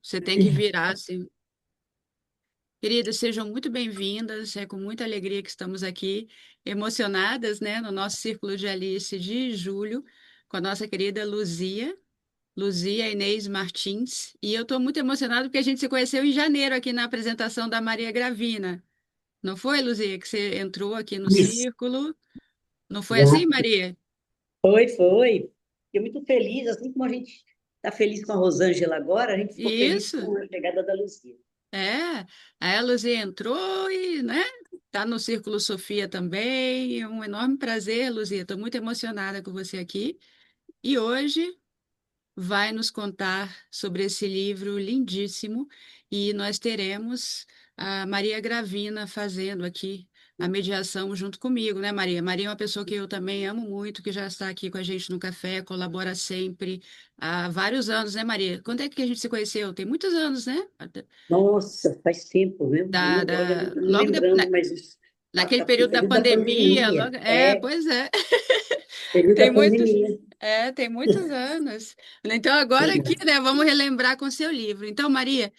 Você tem que virar, assim. Queridas, sejam muito bem-vindas. É com muita alegria que estamos aqui, emocionadas, né, no nosso Círculo de Alice de julho, com a nossa querida Luzia, Luzia Inês Martins. E eu estou muito emocionada porque a gente se conheceu em janeiro aqui na apresentação da Maria Gravina. Não foi, Luzia, que você entrou aqui no Isso, Círculo? Não foi assim, exato. Maria? Foi. Fiquei muito feliz, assim como a gente está feliz com a Rosângela agora, a gente ficou feliz Isso. com a chegada da Luzia. É, aí a Luzia entrou e, né, tá no Círculo Sofia também. É um enorme prazer, Luzia. Estou muito emocionada com você aqui. E hoje vai nos contar sobre esse livro lindíssimo. E nós teremos a Maria Gravina fazendo aqui a mediação junto comigo, né, Maria? Maria é uma pessoa que eu também amo muito, que já está aqui com a gente no café, colabora sempre há vários anos, né, Maria? Quando é que a gente se conheceu? Tem muitos anos, né? Nossa, faz tempo mesmo. Olha, eu não Logo lembrando, mas isso, naquele no período da período da pandemia, pandemia. logo, É, pois é, período tem da muitos, pandemia. tem muitos anos. Então agora aqui, Verdade. né, vamos relembrar com seu livro. Então, Maria,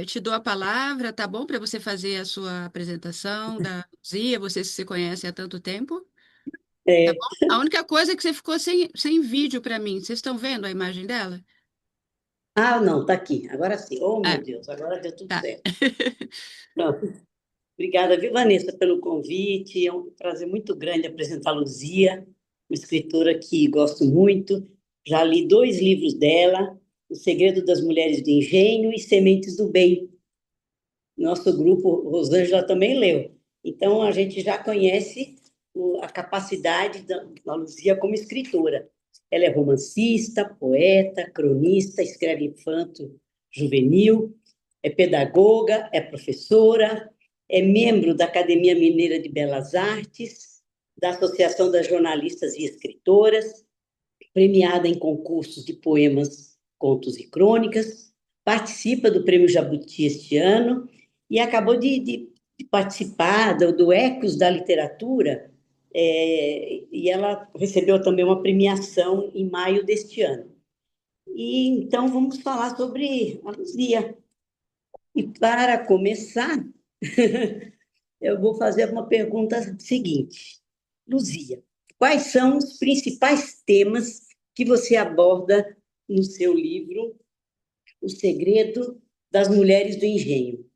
te dou a palavra, tá bom, para você fazer a sua apresentação da Luzia, vocês se conhecem há tanto tempo, tá É. bom? A única coisa é que você ficou sem vídeo para mim. Vocês estão vendo a imagem dela? Ah, não, tá aqui. Agora sim. Oh, meu É, Deus, agora deu tudo tá. certo. Pronto. Obrigada, viu, Vanessa, pelo convite. É um prazer muito grande apresentar a Luzia, uma escritora que gosto muito. Já li dois livros dela, O Segredo das Mulheres do Engenho e Sementes do Bem. Nosso grupo, Rosângela, também leu. Então, a gente já conhece a capacidade da Luzia como escritora. Ela é romancista, poeta, cronista, escreve infanto juvenil, é pedagoga, é professora, é membro da Academia Mineira de Belas Artes, da Associação das Jornalistas e Escritoras, premiada em concursos de poemas, contos e crônicas, participa do Prêmio Jabuti este ano e acabou de participar do Ecos da Literatura, e ela recebeu também uma premiação em maio deste ano. E então vamos falar sobre a Luzia. E para começar, eu vou fazer uma pergunta seguinte. Luzia, quais são os principais temas que você aborda no seu livro O Segredo das Mulheres do Engenho?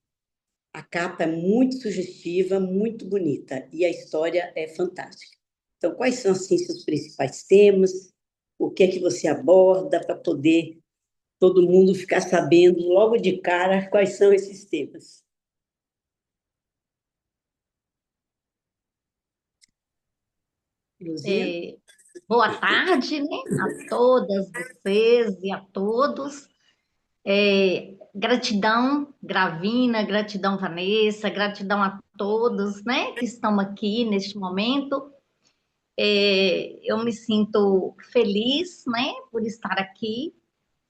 A capa é muito sugestiva, muito bonita e a história é fantástica. Então, quais são assim seus principais temas? O que é que você aborda para poder todo mundo ficar sabendo logo de cara quais são esses temas? Luzia? É, boa tarde, né, a todas vocês e a todos. Gratidão, Gravina, gratidão, Vanessa, gratidão a todos, né, que estão aqui neste momento. Eu me sinto feliz, né, por estar aqui,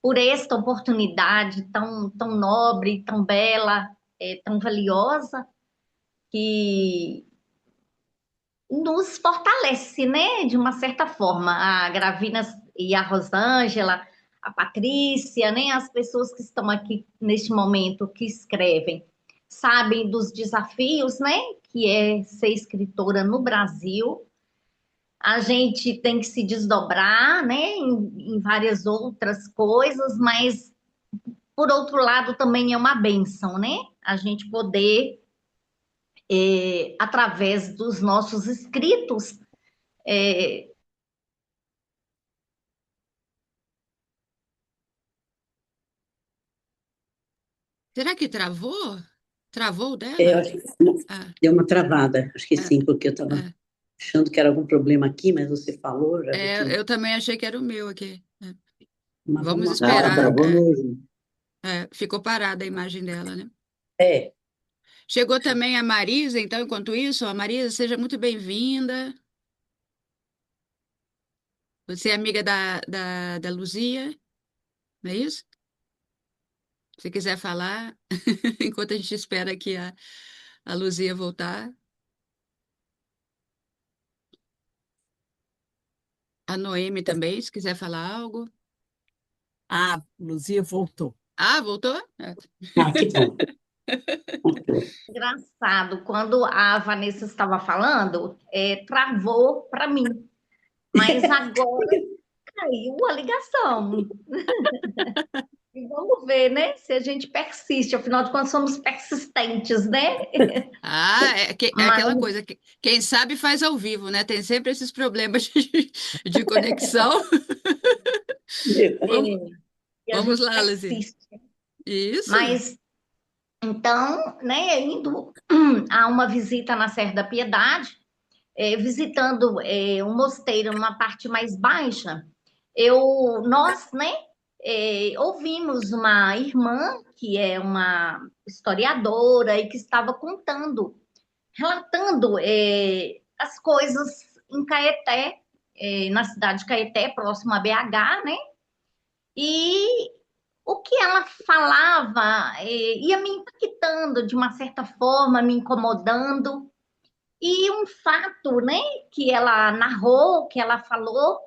por esta oportunidade tão nobre, tão bela, tão valiosa, que nos fortalece, né? De uma certa forma. A Gravina e a Rosângela, a Patrícia, né? As pessoas que estão aqui neste momento que escrevem, sabem dos desafios, né? Que é ser escritora no Brasil. A gente tem que se desdobrar, né? Em várias outras coisas, mas por outro lado também é uma benção, né? A gente poder, através dos nossos escritos, é, Será que travou? Travou o Eu dela? acho que Ah, deu uma travada, acho que ah, sim, porque eu estava ah. achando que era algum problema aqui, mas você falou, já vi que Eu também achei que era o meu aqui. É. mas Vamos vamos Ah, esperar. travou mesmo. Ficou parada a imagem dela, né? é, Chegou também a Marisa, então, enquanto isso, a Marisa, seja muito bem-vinda. Você é amiga da Luzia, não é isso? Se quiser falar, enquanto a gente espera aqui a Luzia voltar. A Noemi também, se quiser falar algo. Ah, Luzia voltou. Ah, voltou? Ah, que bom. Engraçado, quando a Vanessa estava falando, travou para mim, mas agora caiu a ligação. E vamos ver, né? Se a gente persiste, afinal de contas, somos persistentes, né? Ah, é aquela Mas coisa, quem sabe faz ao vivo, né? Tem sempre esses problemas de conexão. Vamos, é, e a vamos gente lá, Luzia. persiste. Isso. Mas então, né, indo a uma visita na Serra da Piedade, visitando um mosteiro numa parte mais baixa, nós, né, ouvimos uma irmã que é uma historiadora e que estava contando, relatando as coisas em Caeté, na cidade de Caeté, próximo a BH, né? E o que ela falava ia me impactando de uma certa forma, me incomodando. E um fato, né, que ela narrou, que ela falou,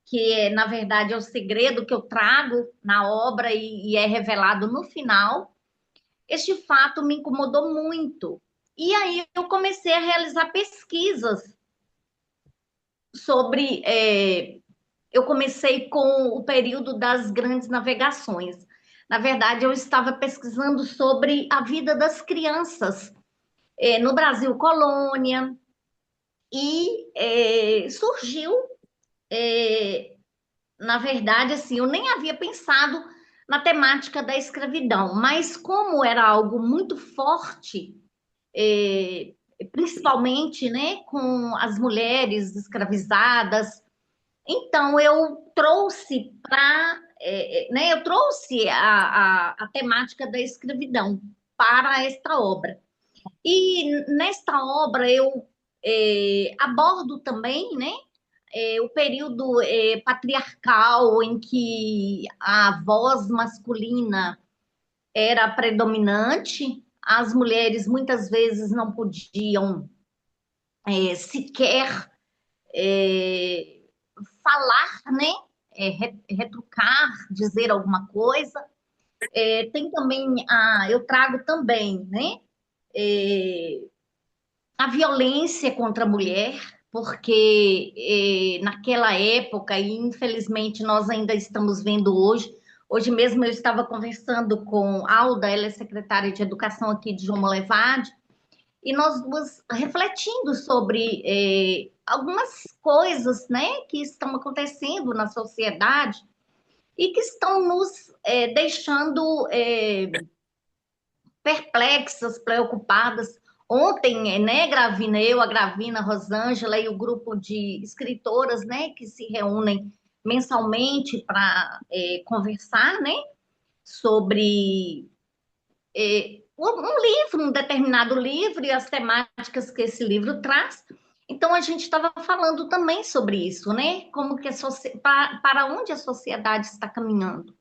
que na verdade é o segredo que eu trago na obra e é revelado no final, este fato me incomodou muito. E aí eu comecei a realizar pesquisas sobre. Eu comecei com o período das grandes navegações. Na verdade, eu estava pesquisando sobre a vida das crianças no Brasil colônia e surgiu, na verdade, assim, eu nem havia pensado na temática da escravidão, mas como era algo muito forte, é, principalmente, né, com as mulheres escravizadas, então eu trouxe né, eu trouxe a temática da escravidão para esta obra. E nesta obra eu abordo também, né, o período patriarcal em que a voz masculina era predominante, as mulheres muitas vezes não podiam sequer é, falar, né, retrucar, dizer alguma coisa. Tem também, eu trago também, né, é, a violência contra a mulher, porque naquela época, e infelizmente nós ainda estamos vendo hoje mesmo eu estava conversando com Alda, ela é secretária de Educação aqui de João Molevade, e nós duas refletindo sobre algumas coisas, né, que estão acontecendo na sociedade e que estão nos deixando perplexas, preocupadas. Ontem, né, Gravina, eu, a Gravina, a Rosângela e o grupo de escritoras, né, que se reúnem mensalmente para conversar, né, sobre um livro, um determinado livro e as temáticas que esse livro traz. Então, a gente estava falando também sobre isso, né? Como que para onde a sociedade está caminhando.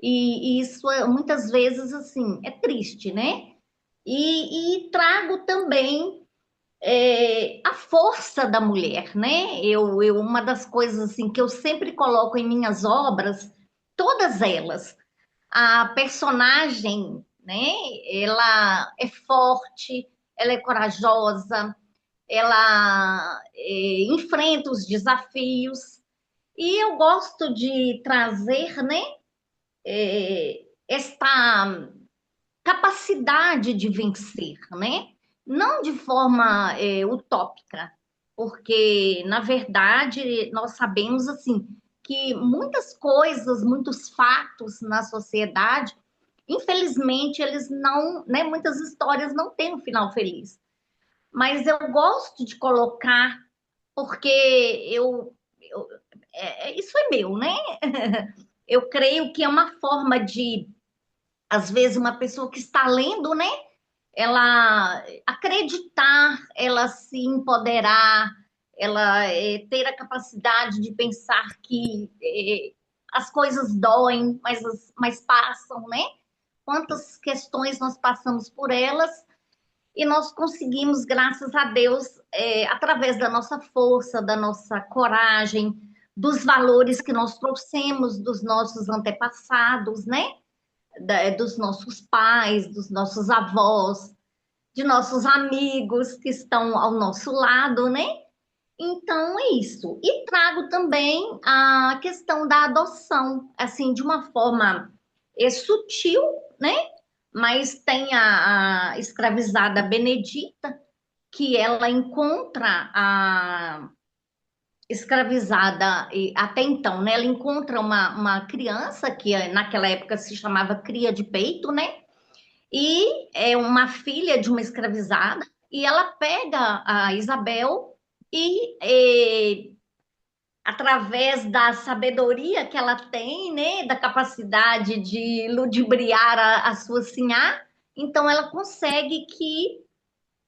E isso, muitas vezes, assim, é triste, né? E trago também a força da mulher, né? Uma das coisas, assim, que eu sempre coloco em minhas obras, todas elas, a personagem, né? Ela é forte, ela é corajosa, ela enfrenta os desafios. E eu gosto de trazer, né? Esta capacidade de vencer, né? Não de forma utópica, porque na verdade nós sabemos assim que muitas coisas, muitos fatos na sociedade, infelizmente eles não, né? Muitas histórias não têm um final feliz. Mas eu gosto de colocar porque isso é meu, né? Eu creio que é uma forma de às vezes uma pessoa que está lendo, né? Ela acreditar, ela se empoderar, ela ter a capacidade de pensar que as coisas doem, mas passam, né? Quantas questões nós passamos por elas e nós conseguimos, graças a Deus, através da nossa força, da nossa coragem, dos valores que nós trouxemos dos nossos antepassados, né? dos nossos pais, dos nossos avós, de nossos amigos que estão ao nosso lado, né? Então é isso. E trago também a questão da adoção, assim, de uma forma sutil, né? Mas tem a escravizada Benedita, que ela encontra a escravizada, e até então, né? Ela encontra uma criança que naquela época se chamava cria de peito, né? E é uma filha de uma escravizada, e ela pega a Isabel e através da sabedoria que ela tem, né, da capacidade de ludibriar a sua sinhá, então ela consegue que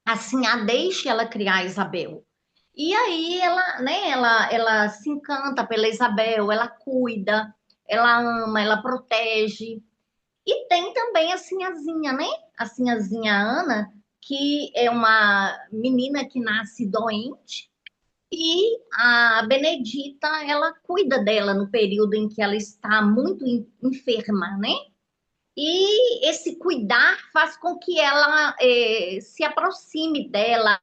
a sinhá deixe ela criar a Isabel. E aí ela, né, ela se encanta pela Isabel, ela cuida, ela ama, ela protege. E tem também a Sinhazinha, né? A Sinhazinha Ana, que é uma menina que nasce doente, e a Benedita, ela cuida dela no período em que ela está muito enferma, né? E esse cuidar faz com que ela se aproxime dela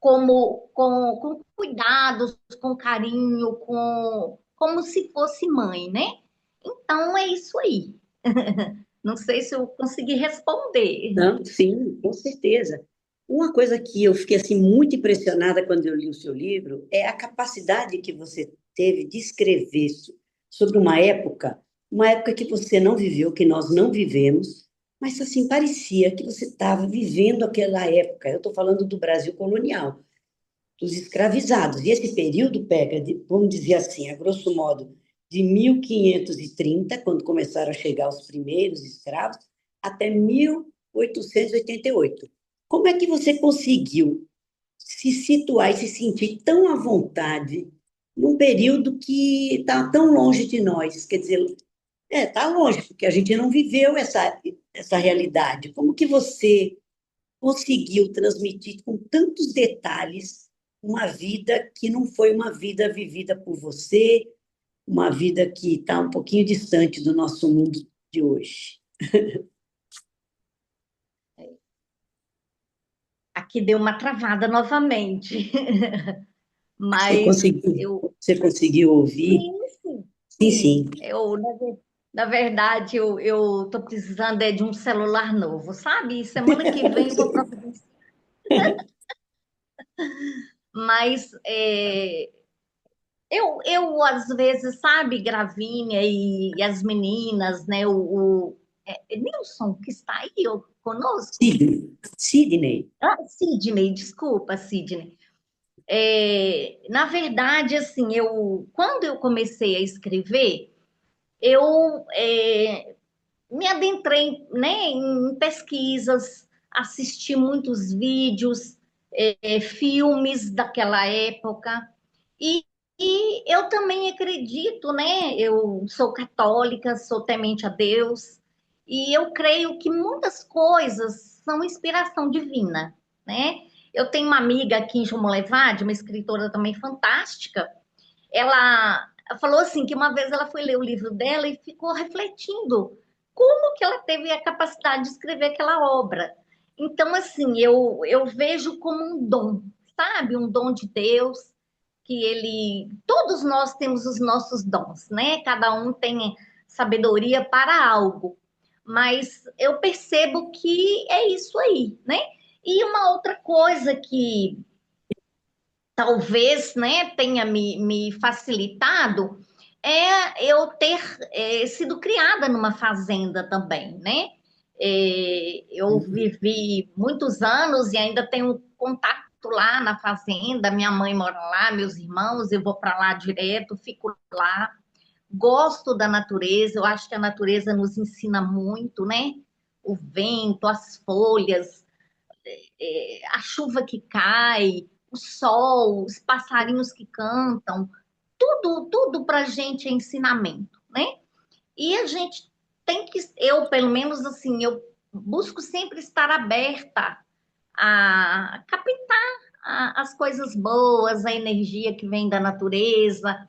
com cuidados, com carinho, como se fosse mãe, né? Então é isso aí. Não sei se eu consegui responder. Não, sim, com certeza. Uma coisa que eu fiquei assim muito impressionada quando eu li o seu livro é a capacidade que você teve de escrever sobre uma época que você não viveu, que nós não vivemos, mas assim parecia que você estava vivendo aquela época. Eu estou falando do Brasil colonial, dos escravizados. E esse período pega, vamos dizer assim, a grosso modo, de 1530, quando começaram a chegar os primeiros escravos, até 1888. Como é que você conseguiu se situar e se sentir tão à vontade num período que está tão longe de nós? Quer dizer, está longe, porque a gente não viveu essa realidade. Como que você conseguiu transmitir com tantos detalhes uma vida que não foi uma vida vivida por você, uma vida que está um pouquinho distante do nosso mundo de hoje? Aqui deu uma travada novamente, Você mas conseguiu, eu você conseguiu ouvir? sim, sim, Sim, sim. sim. Na verdade, eu tô precisando de um celular novo, sabe? Semana que vem eu vou providenciar. Mas eu, às vezes, sabe, Gravínia e as meninas, né? Nilson, que está aí conosco. Sidney. Sidney. Ah, Sidney, desculpa, Sidney. Na verdade, assim, quando eu comecei a escrever, eu me adentrei, né, em pesquisas, assisti muitos vídeos, filmes daquela época, e, e eu também acredito, né, eu sou católica, sou temente a Deus, e eu creio que muitas coisas são inspiração divina, né? Eu tenho uma amiga aqui em Jomolevade, uma escritora também fantástica, ela falou assim que uma vez ela foi ler o livro dela e ficou refletindo como que ela teve a capacidade de escrever aquela obra. Então, assim, eu vejo como um dom, sabe? Um dom de Deus, que todos nós temos os nossos dons, né? Cada um tem sabedoria para algo. Mas eu percebo que é isso aí, né? E uma outra coisa que talvez, né, tenha me facilitado eu ter sido criada numa fazenda também, né? Eu vivi muitos anos e ainda tenho contato lá na fazenda. Minha mãe mora lá, meus irmãos, eu vou para lá direto, fico lá. Gosto da natureza, eu acho que a natureza nos ensina muito, né? O vento, as folhas, a chuva que cai, o sol, os passarinhos que cantam, tudo para a gente é ensinamento, né? E a gente tem que, eu pelo menos assim, eu busco sempre estar aberta a captar as coisas boas, a energia que vem da natureza,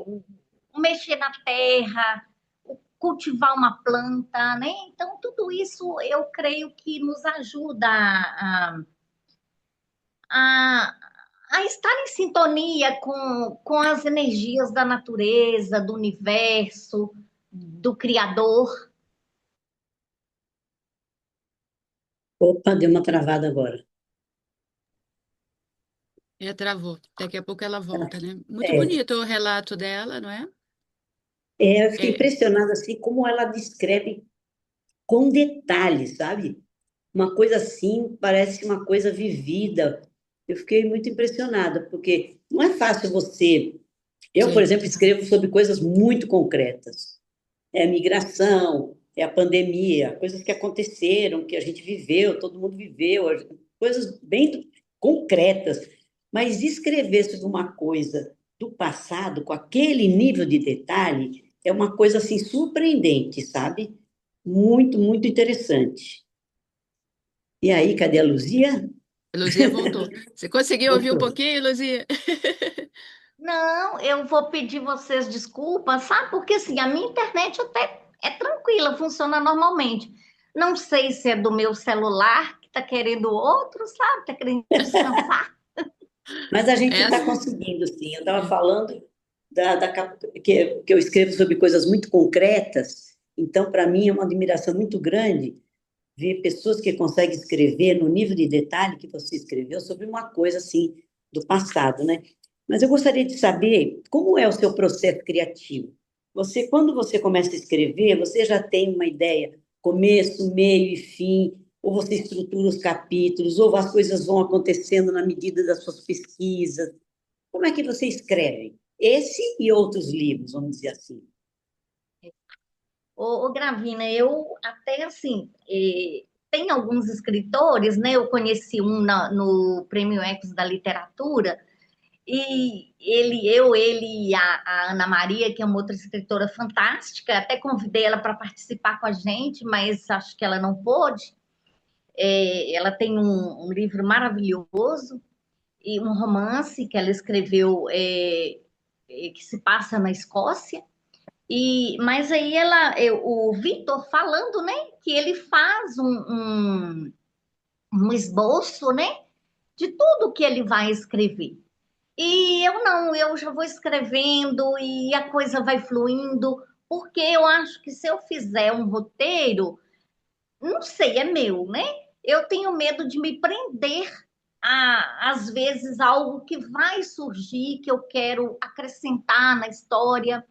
o mexer na terra, cultivar uma planta, né? Então, tudo isso eu creio que nos ajuda a, a estar em sintonia com as energias da natureza, do universo, do Criador. Opa, deu uma travada agora. Travou. Daqui a pouco ela volta, né? Muito É, bonito o relato dela, não é? eu fiquei É, impressionada assim como ela descreve com detalhes, sabe? Uma coisa assim, parece uma coisa vivida. Eu fiquei muito impressionada, porque não é fácil você. Eu, por sim. exemplo, escrevo sobre coisas muito concretas. É a migração, é a pandemia, coisas que aconteceram, que a gente viveu, todo mundo viveu, coisas bem concretas. Mas escrever sobre uma coisa do passado, com aquele nível de detalhe, é uma coisa assim surpreendente, sabe? Muito, muito interessante. E aí, cadê a Luzia? Luzia voltou. Você conseguiu ouvir um Voltou. pouquinho, Luzia? Não, eu vou pedir vocês desculpas, sabe? Porque assim, a minha internet até é tranquila, funciona normalmente. Não sei se é do meu celular que tá querendo outro, sabe? Tá querendo descansar. Mas a gente está Essa? conseguindo, sim. Eu estava falando que eu escrevo sobre coisas muito concretas, então, para mim, é uma admiração muito grande ver pessoas que conseguem escrever no nível de detalhe que você escreveu sobre uma coisa assim do passado, né? Mas eu gostaria de saber como é o seu processo criativo. Você, quando você começa a escrever, você já tem uma ideia, começo, meio e fim, ou você estrutura os capítulos, ou as coisas vão acontecendo na medida das suas pesquisas. Como é que você escreve? Esse e outros livros, vamos dizer assim. Gravina, eu até assim, tem alguns escritores, né? Eu conheci um no Prêmio Ecos da Literatura, e ele e a Ana Maria, que é uma outra escritora fantástica, até convidei ela para participar com a gente, mas acho que ela não pôde. Ela tem um livro maravilhoso e um romance que ela escreveu que se passa na Escócia. Mas aí o Vitor falando, né, que ele faz um esboço, né, de tudo que ele vai escrever. E eu não, eu já vou escrevendo e a coisa vai fluindo, porque eu acho que se eu fizer um roteiro, não sei, é meu, né? Eu tenho medo de me prender às vezes, algo que vai surgir, que eu quero acrescentar na história.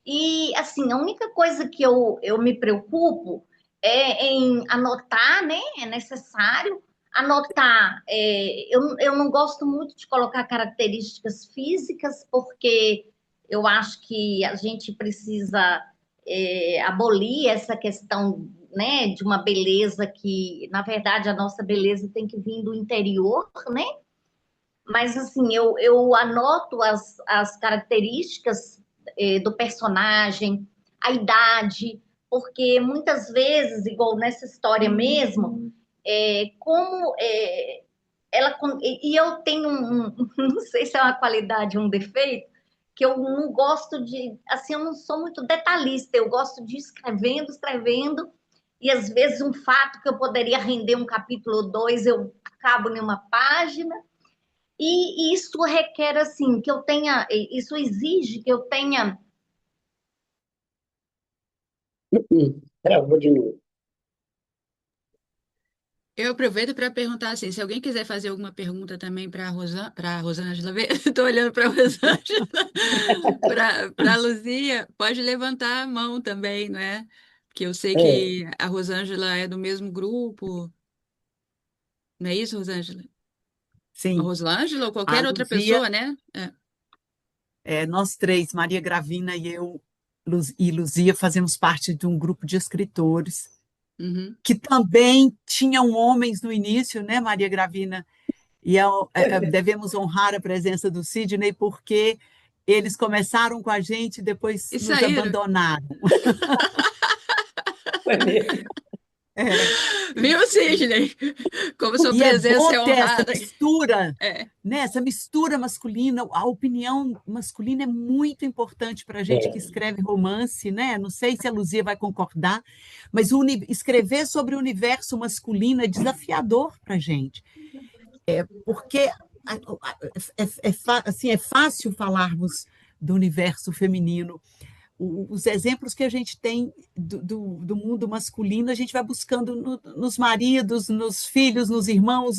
E, assim, a única coisa que eu me preocupo é em anotar, né? É necessário anotar. Eu não gosto muito de colocar características físicas, porque eu acho que a gente precisa abolir essa questão, né, de uma beleza que, na verdade, a nossa beleza tem que vir do interior, né? Mas, assim, eu anoto as características do personagem, a idade, porque muitas vezes, igual nessa história mesmo, como ela. E eu tenho não sei se é uma qualidade ou um defeito, que eu não gosto de. Assim, eu não sou muito detalhista, eu gosto de ir escrevendo, escrevendo, e às vezes um fato que eu poderia render um capítulo ou dois, eu acabo em uma página. E isso requer, assim, que eu tenha, isso exige que eu tenha. Travou de novo. Eu aproveito para perguntar assim, se alguém quiser fazer alguma pergunta também para Rosângela, estou olhando para a Rosângela, para a Luzia, pode levantar a mão também, não é? Porque eu sei É, que a Rosângela é do mesmo grupo, não é isso, Rosângela? A Sim, Rosângela ou a qualquer outra Luzia, pessoa, né? É. nós três, Maria Gravina e eu, e Luzia, fazemos parte de um grupo de escritores Uhum. que também tinham homens no início, né, Maria Gravina? E devemos honrar a presença do Sidney, porque eles começaram com a gente e depois E nos saíram. abandonaram. foi mesmo. É. Viu, Sidney? Como sua E é presença bom é ter essa honrada. mistura, É. né? Essa mistura masculina. A opinião masculina é muito importante para a gente que É, escreve romance, né? Não sei se a Luzia vai concordar, mas escrever sobre o universo masculino é desafiador para a gente, porque assim, é fácil falarmos do universo feminino. Os exemplos que a gente tem do mundo masculino, a gente vai buscando nos maridos, nos filhos, nos irmãos,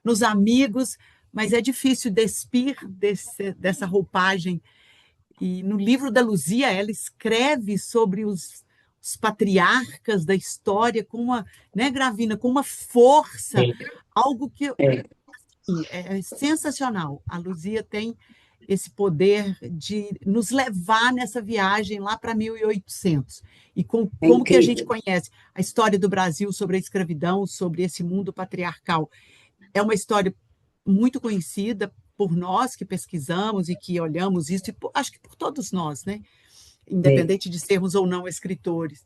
nos amigos, mas é difícil despir dessa roupagem. E no livro da Luzia, ela escreve sobre os patriarcas da história com uma, né, Gravina, com uma força, algo que é, é sensacional. A Luzia tem esse poder de nos levar nessa viagem lá para 1800. E é como que a gente incrível. conhece a história do Brasil sobre a escravidão, sobre esse mundo patriarcal. É uma história muito conhecida por nós que pesquisamos e que olhamos isso, e acho que por todos nós, né? É. Independente de sermos ou não escritores.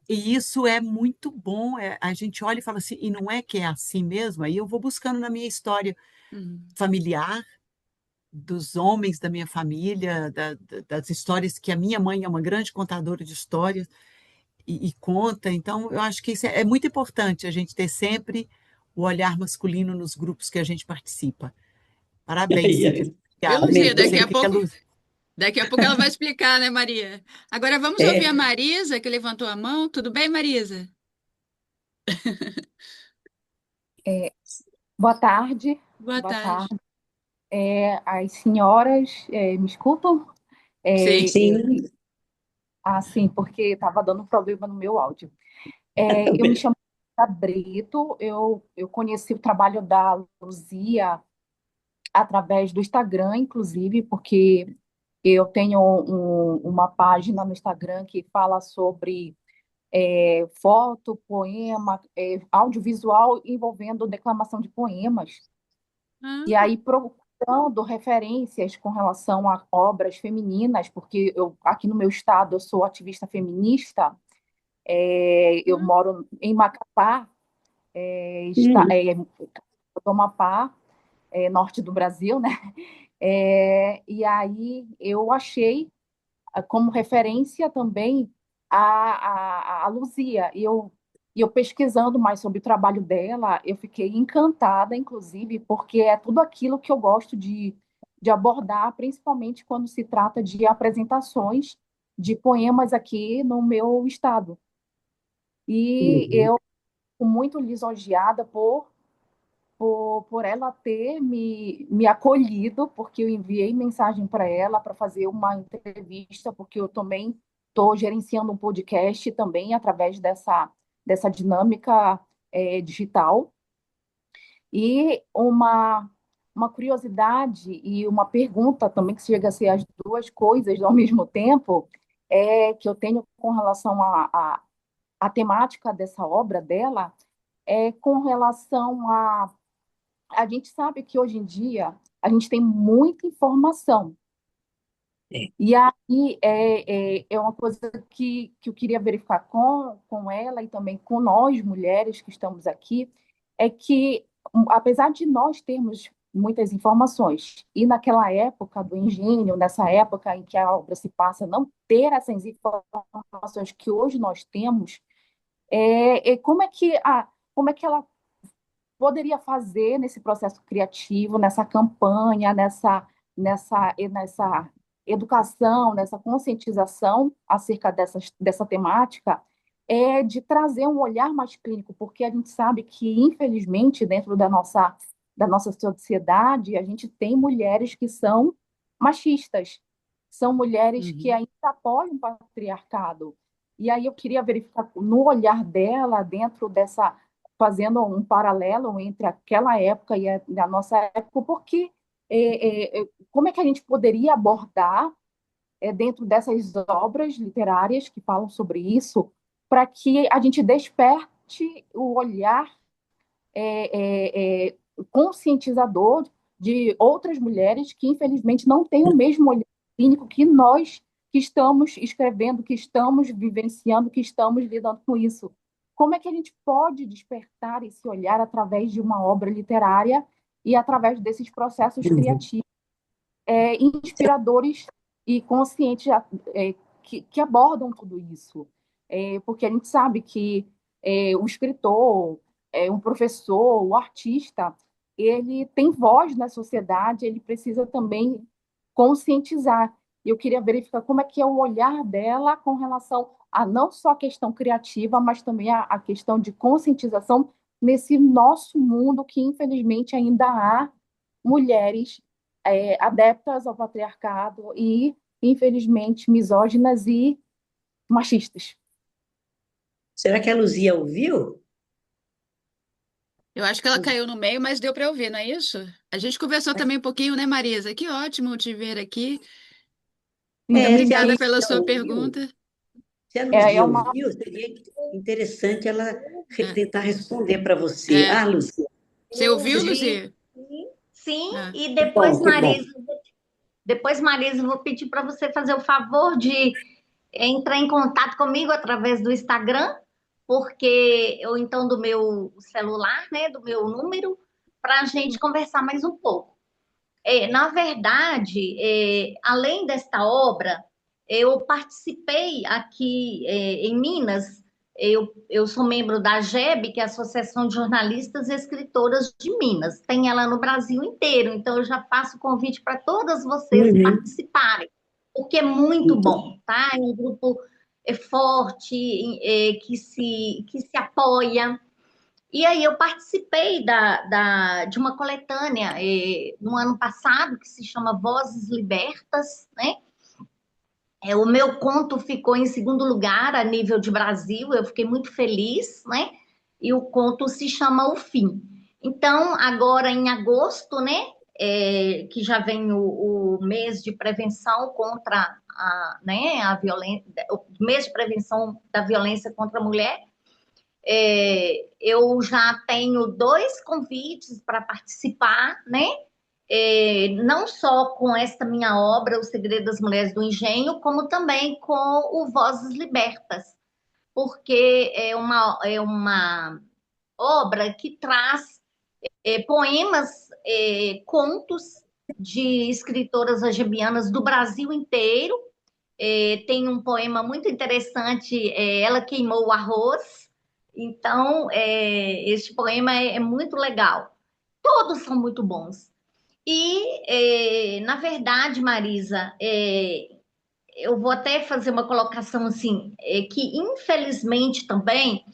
E isso é muito bom. A gente olha e fala assim, e não é que é assim mesmo? Aí eu vou buscando na minha história Uhum. familiar, dos homens da minha família, das histórias que a minha mãe é uma grande contadora de histórias e conta. Então, eu acho que isso é muito importante, a gente ter sempre o olhar masculino nos grupos que a gente participa. Parabéns, E Cid. aí, Viu, Obrigada. Luzia? Você queria luz? Daqui a pouco ela vai explicar, né, Maria? Agora vamos ouvir a é, Marisa, que levantou a mão. Tudo bem, Marisa? É, boa tarde, Boa boa tarde. tarde. As senhoras me escutam? Sim. É, sim, sim, porque estava dando um problema no meu áudio. Eu me bem, chamo Marta Brito, eu conheci o trabalho da Luzia através do Instagram, inclusive, porque eu tenho uma página no Instagram que fala sobre foto, poema, audiovisual envolvendo declamação de poemas. Ah, E aí, procurando referências com relação a obras femininas, porque eu, aqui no meu estado, eu sou ativista feminista, eu ah, moro em Macapá, hum, do Amapá, norte do Brasil, né? E aí eu achei como referência também a Luzia. E eu pesquisando mais sobre o trabalho dela, eu fiquei encantada, inclusive, porque é tudo aquilo que eu gosto de abordar, principalmente quando se trata de apresentações de poemas aqui no meu estado. E uhum. eu fico muito lisonjeada por ela ter me acolhido, porque eu enviei mensagem para ela para fazer uma entrevista, porque eu também estou gerenciando um podcast também através dessa dinâmica digital. E uma curiosidade e uma pergunta também, que chega a ser as duas coisas ao mesmo tempo, que eu tenho com relação à temática dessa obra dela, com relação a gente sabe que hoje em dia a gente tem muita informação. É, E aí é uma coisa que eu queria verificar com ela e também com nós, mulheres que estamos aqui, é que, apesar de nós termos muitas informações, e naquela época do engenho, nessa época em que a obra se passa, não ter essas informações que hoje nós temos, como é que ela poderia fazer nesse processo criativo, nessa campanha, nessa educação, nessa conscientização acerca dessa temática, de trazer um olhar mais clínico, porque a gente sabe que, infelizmente, dentro da nossa sociedade, a gente tem mulheres que são machistas, são mulheres que Uhum. ainda apoiam o patriarcado. E aí eu queria verificar no olhar dela, dentro dessa fazendo um paralelo entre aquela época e a nossa época, porque como é que a gente poderia abordar dentro dessas obras literárias que falam sobre isso, para que a gente desperte o olhar conscientizador de outras mulheres que, infelizmente, não têm o mesmo olhar clínico que nós, que estamos escrevendo, que estamos vivenciando, que estamos lidando com isso. Como é que a gente pode despertar esse olhar através de uma obra literária e através desses processos criativos, inspiradores e conscientes, que abordam tudo isso? Porque a gente sabe que o escritor, um professor, o artista, ele tem voz na sociedade, ele precisa também conscientizar. Eu queria verificar como é que é o olhar dela com relação a não só a questão criativa, mas também a questão de conscientização nesse nosso mundo que, infelizmente, ainda há mulheres adeptas ao patriarcado e, infelizmente, misóginas e machistas. Será que a Luzia ouviu? Eu acho que ela caiu no meio, mas deu para ouvir, não é isso? A gente conversou também um pouquinho, né, Marisa? Que ótimo te ver aqui. Muito Se a obrigada pela Luzia sua ouviu, pergunta. se a É Luzia uma ouviu, seria interessante ela É, tentar responder para você. é. Ah, Luzia, Você Eu ouviu, você... ouvi, Luzia? sim, É. e Que bom. depois, Marisa, eu vou pedir para você fazer o favor de entrar em contato comigo através do Instagram, porque ou então do meu celular, né, do meu número, para a gente conversar mais um pouco. Na verdade, além desta obra, eu participei aqui em Minas. Eu sou membro da AGEB, que é a Associação de Jornalistas e Escritoras de Minas. Tem ela no Brasil inteiro, então eu já faço o convite para todas vocês Uhum. participarem, porque é muito Muito bom, tá? É um grupo forte, que se apoia. E aí eu participei de uma coletânea no ano passado, que se chama Vozes Libertas, né? O meu conto ficou em segundo lugar a nível de Brasil, eu fiquei muito feliz, né? E o conto se chama O Fim. Então, agora em agosto, né? Que já vem o mês de prevenção contra a violência, o mês de prevenção da violência contra a mulher. Eu já tenho 2 convites para participar, né? Não só com esta minha obra, O Segredo das Mulheres do Engenho, como também com o Vozes Libertas, porque é uma obra que traz poemas, contos de escritoras argebianas do Brasil inteiro. Tem um poema muito interessante, Ela Queimou o Arroz. Então, este poema é muito legal. Todos são muito bons. E, na verdade, Marisa, eu vou até fazer uma colocação assim, que infelizmente também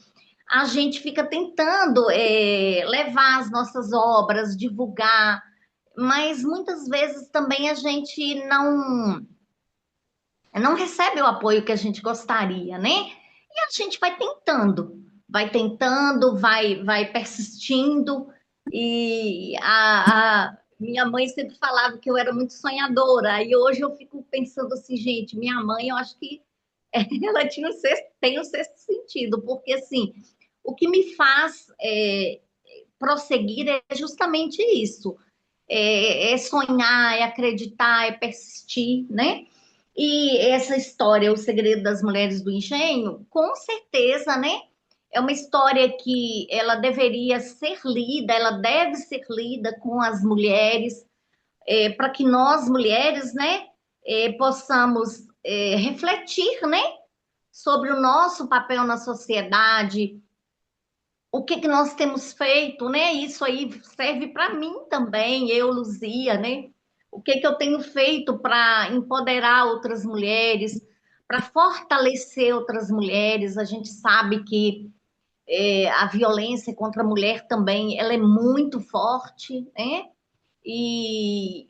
a gente fica tentando levar as nossas obras, divulgar, mas muitas vezes também a gente não recebe o apoio que a gente gostaria, né? E a gente vai persistindo. E a minha mãe sempre falava que eu era muito sonhadora. E hoje eu fico pensando assim, gente, minha mãe, eu acho que ela tem um sexto sentido, porque assim, o que me faz prosseguir é justamente isso. É sonhar, é acreditar, é persistir, né? E essa história, O Segredo das Mulheres do Engenho, com certeza, né? É uma história que ela deveria ser lida, ela deve ser lida com as mulheres, para que nós, mulheres, né, possamos refletir, né, sobre o nosso papel na sociedade, o que nós temos feito, né? Isso aí serve para mim também, eu, Luzia, né? O que eu tenho feito para empoderar outras mulheres, para fortalecer outras mulheres. A gente sabe que a violência contra a mulher também, ela é muito forte, né? E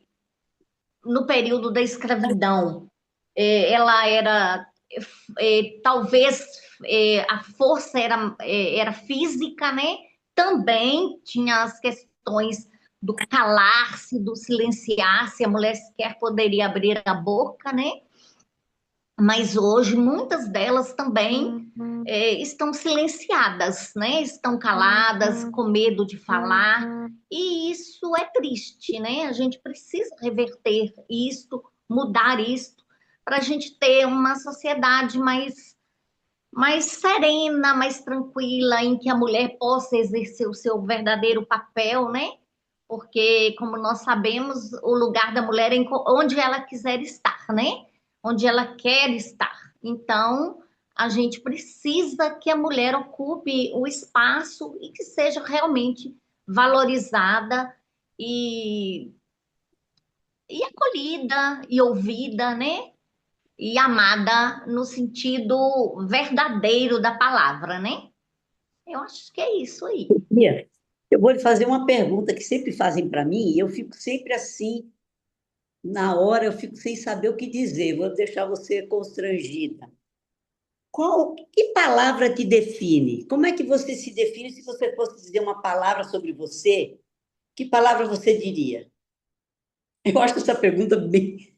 no período da escravidão, ela era talvez a força era física, né? Também tinha as questões do calar-se, do silenciar-se, a mulher sequer poderia abrir a boca, né? Mas hoje muitas delas também estão silenciadas, né? Estão caladas, com medo de falar, e isso é triste, né? A gente precisa reverter isto, mudar isto, para a gente ter uma sociedade mais serena, mais tranquila, em que a mulher possa exercer o seu verdadeiro papel, né? Porque, como nós sabemos, o lugar da mulher é onde ela quiser estar, né? Onde ela quer estar. Então, a gente precisa que a mulher ocupe o espaço e que seja realmente valorizada e, e acolhida e ouvida, né? E amada no sentido verdadeiro da palavra, né? Eu acho que é isso aí. Bia, eu vou lhe fazer uma pergunta que sempre fazem para mim, e eu fico sempre assim, na hora, eu fico sem saber o que dizer, vou deixar você constrangida. Que palavra te define? Como é que você se define se você fosse dizer uma palavra sobre você? Que palavra você diria? Eu acho essa pergunta bem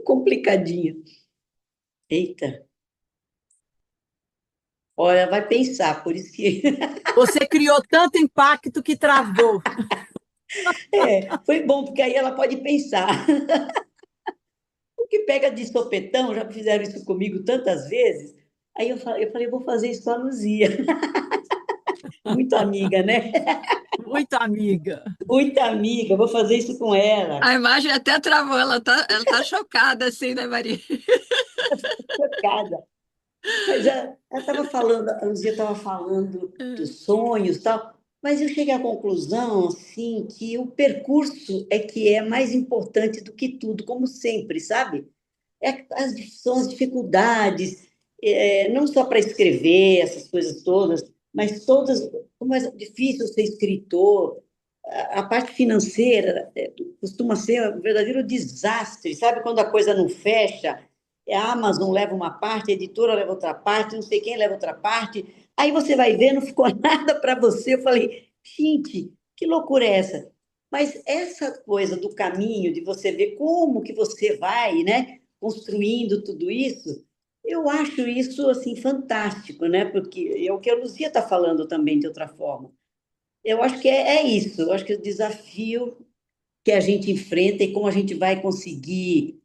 complicadinha. Eita, olha, vai pensar, por isso que Você criou tanto impacto que travou. foi bom, porque aí ela pode pensar. O que pega de sopetão, já fizeram isso comigo tantas vezes. Aí eu falei, vou fazer isso com a Luzia. Muito amiga, né? Muito amiga. Muito amiga, vou fazer isso com ela. A imagem até travou, ela tá chocada assim, né, Maria? Chocada. Mas ela estava falando, a Luzia estava falando dos sonhos e tal, mas eu cheguei à conclusão, assim, que o percurso é que é mais importante do que tudo, como sempre, sabe? São as dificuldades, não só para escrever essas coisas todas, mas todas, como é difícil ser escritor, a parte financeira costuma ser um verdadeiro desastre, sabe? Quando a coisa não fecha, a Amazon leva uma parte, a editora leva outra parte, não sei quem leva outra parte, aí você vai ver, não ficou nada para você. Eu falei, gente, que loucura é essa? Mas essa coisa do caminho, de você ver como que você vai, né, construindo tudo isso, eu acho isso assim fantástico, né? Porque é o que a Luzia está falando também de outra forma. Eu acho que é isso. Eu acho que o desafio que a gente enfrenta e como a gente vai conseguir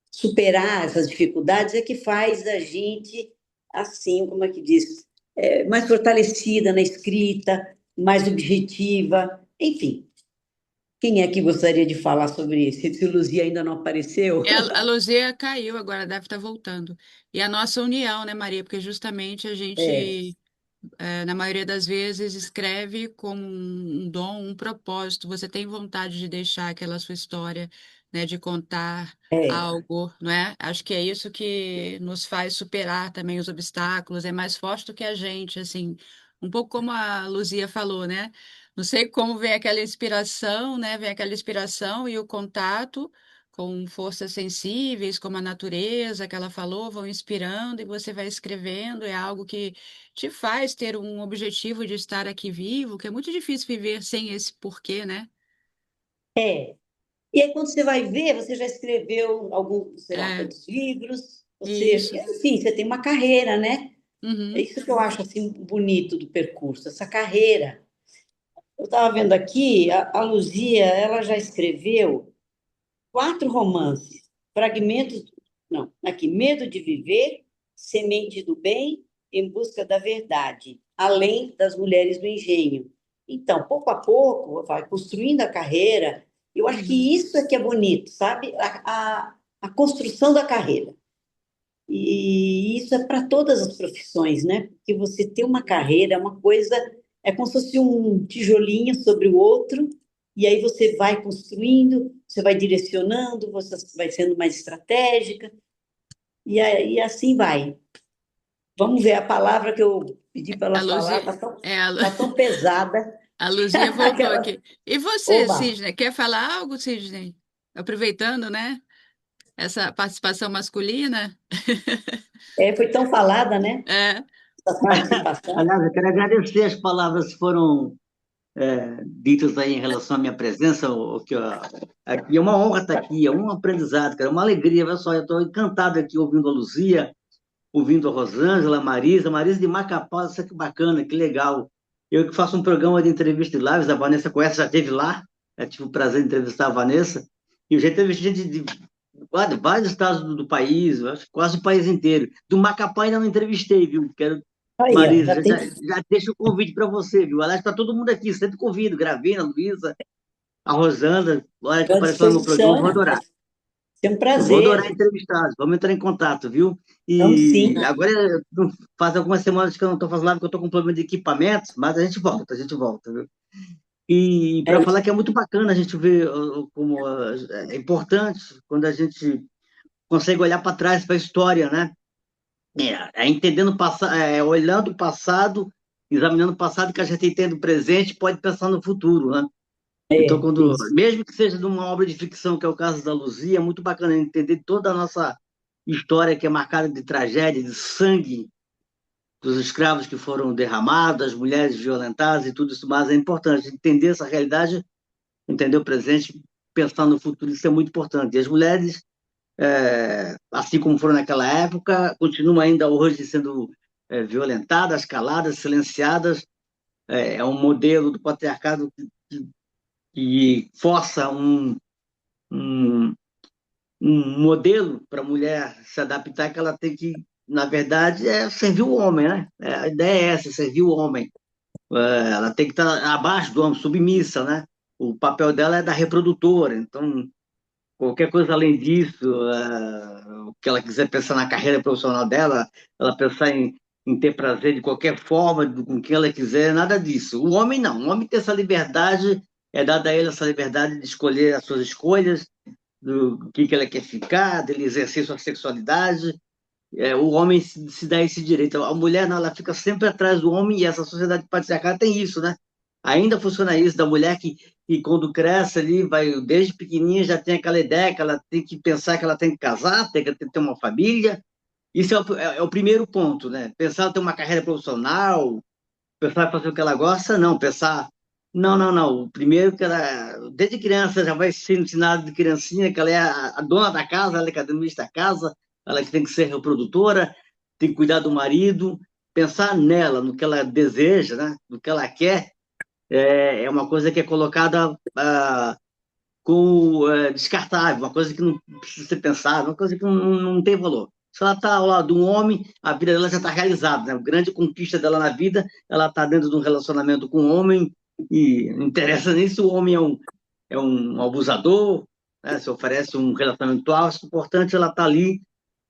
superar essas dificuldades é que faz a gente, assim, como é que diz, mais fortalecida na escrita, mais objetiva, enfim. Quem é que gostaria de falar sobre isso? Se a Luzia ainda não apareceu? A Luzia caiu, agora deve estar voltando. E a nossa união, né, Maria? Porque justamente a É, gente na maioria das vezes, escreve como um dom, um propósito. Você tem vontade de deixar aquela sua história, né, de contar é, algo, não é? Acho que é isso que nos faz superar também os obstáculos, é mais forte do que a gente, assim, um pouco como a Luzia falou, né? Não sei como vem aquela inspiração, né? Vem aquela inspiração e o contato com forças sensíveis, como a natureza que ela falou, vão inspirando e você vai escrevendo, é algo que te faz ter um objetivo de estar aqui vivo, que é muito difícil viver sem esse porquê, né? é. E aí, quando você vai ver, você já escreveu alguns, sei lá, É, quantos livros, você, isso. enfim, você tem uma carreira, né? É Uhum, isso que eu acho assim bonito do percurso, essa carreira. Eu estava vendo aqui, a Luzia, ela já escreveu 4 romances, fragmentos, não, aqui, Medo de Viver, Semente do Bem, Em Busca da Verdade, além das Mulheres do Engenho. Então, pouco a pouco, vai construindo a carreira. Eu acho uhum. que isso é que é bonito, sabe? A construção da carreira. E isso é para todas as profissões, né? Porque você ter uma carreira é uma coisa, é como se fosse um tijolinho sobre o outro, e aí você vai construindo, você vai direcionando, você vai sendo mais estratégica, e aí assim vai. Vamos ver, a palavra que eu pedi para A ela falar Luzia, está tão, é, a, Lu- tá tão pesada. a Luzia voltou Aquela, aqui. E você, oba! Sidney, quer falar algo, Sidney? Aproveitando, né? Essa participação masculina? Foi tão falada, né? É, Essa participação. Aliás, eu quero agradecer as palavras que foram ditas aí em relação à minha presença, que aqui é uma honra estar aqui, é um aprendizado, cara, é uma alegria, olha só, eu estou encantado aqui ouvindo a Luzia, ouvindo a Rosângela, a Marisa de Macapá, isso que bacana, que legal. Eu que faço um programa de entrevista de lives, a Vanessa conhece, já esteve lá, eu tive o prazer de entrevistar a Vanessa, e já teve gente de vários estados do país, eu acho que quase o país inteiro. Do Macapá ainda não entrevistei, viu? Quero, Aí, ó, Marisa, já tem já deixo o convite para você, viu? Aliás, para todo mundo aqui, sempre convido, Gravina, Luísa, a Rosana, olha que à apareceu no meu programa, disposição, eu vou né? Vai adorar. ser um Eu vou adorar prazer. entrevistá-los, vamos entrar em contato, viu? Vamos sim. E agora faz algumas semanas que eu não estou fazendo live, porque eu estou com problema de equipamento, mas a gente volta, viu? E É, para falar que é muito bacana a gente ver como é importante quando a gente consegue olhar para trás, para a história, né? Entendendo olhando o passado, examinando o passado que a gente entende o presente, pode pensar no futuro, né? Então, isso. mesmo que seja de uma obra de ficção, que é o caso da Luzia, é muito bacana entender toda a nossa história que é marcada de tragédia, de sangue dos escravos que foram derramados, das mulheres violentadas e tudo isso mais. É importante entender essa realidade, entender o presente, pensar no futuro, isso é muito importante. E as mulheres, assim como foram naquela época, continuam ainda hoje sendo violentadas, caladas, silenciadas. É um modelo do patriarcado que força um, um modelo para a mulher se adaptar, que ela tem que, na verdade, servir o homem, né? A ideia é essa, servir o homem. Ela tem que estar abaixo do homem, submissa, né? O papel dela é da reprodutora, então qualquer coisa além disso, o que ela quiser pensar na carreira profissional dela, ela pensar em ter prazer de qualquer forma, com quem ela quiser, nada disso. O homem não, o homem tem essa liberdade, é dada a ele essa liberdade de escolher as suas escolhas, do que ela quer ficar, dele exercer sua sexualidade. O homem se dá esse direito. A mulher, não, ela fica sempre atrás do homem, e essa sociedade patriarcal tem isso, né? Ainda funciona isso, da mulher que quando cresce ali, vai desde pequenininha, já tem aquela ideia que ela tem que pensar que ela tem que casar, tem que ter uma família. Isso é o primeiro ponto, né? Pensar em ter uma carreira profissional, pensar em fazer o que ela gosta, não. Pensar, não, não, não. O primeiro que ela, desde criança, já vai ser ensinado de criancinha que ela é a dona da casa, ela é que administra a casa, ela que tem que ser reprodutora, tem que cuidar do marido. Pensar nela, no que ela deseja, né? No que ela quer, é uma coisa que é colocada como descartável, uma coisa que não precisa ser pensada, uma coisa que não tem valor. Se ela está ao lado de um homem, a vida dela já está realizada, né? A grande conquista dela na vida, ela está dentro de um relacionamento com um homem, e não interessa nem se o homem é um abusador, né? Se oferece um relacionamento alto, o importante é ela estar ali.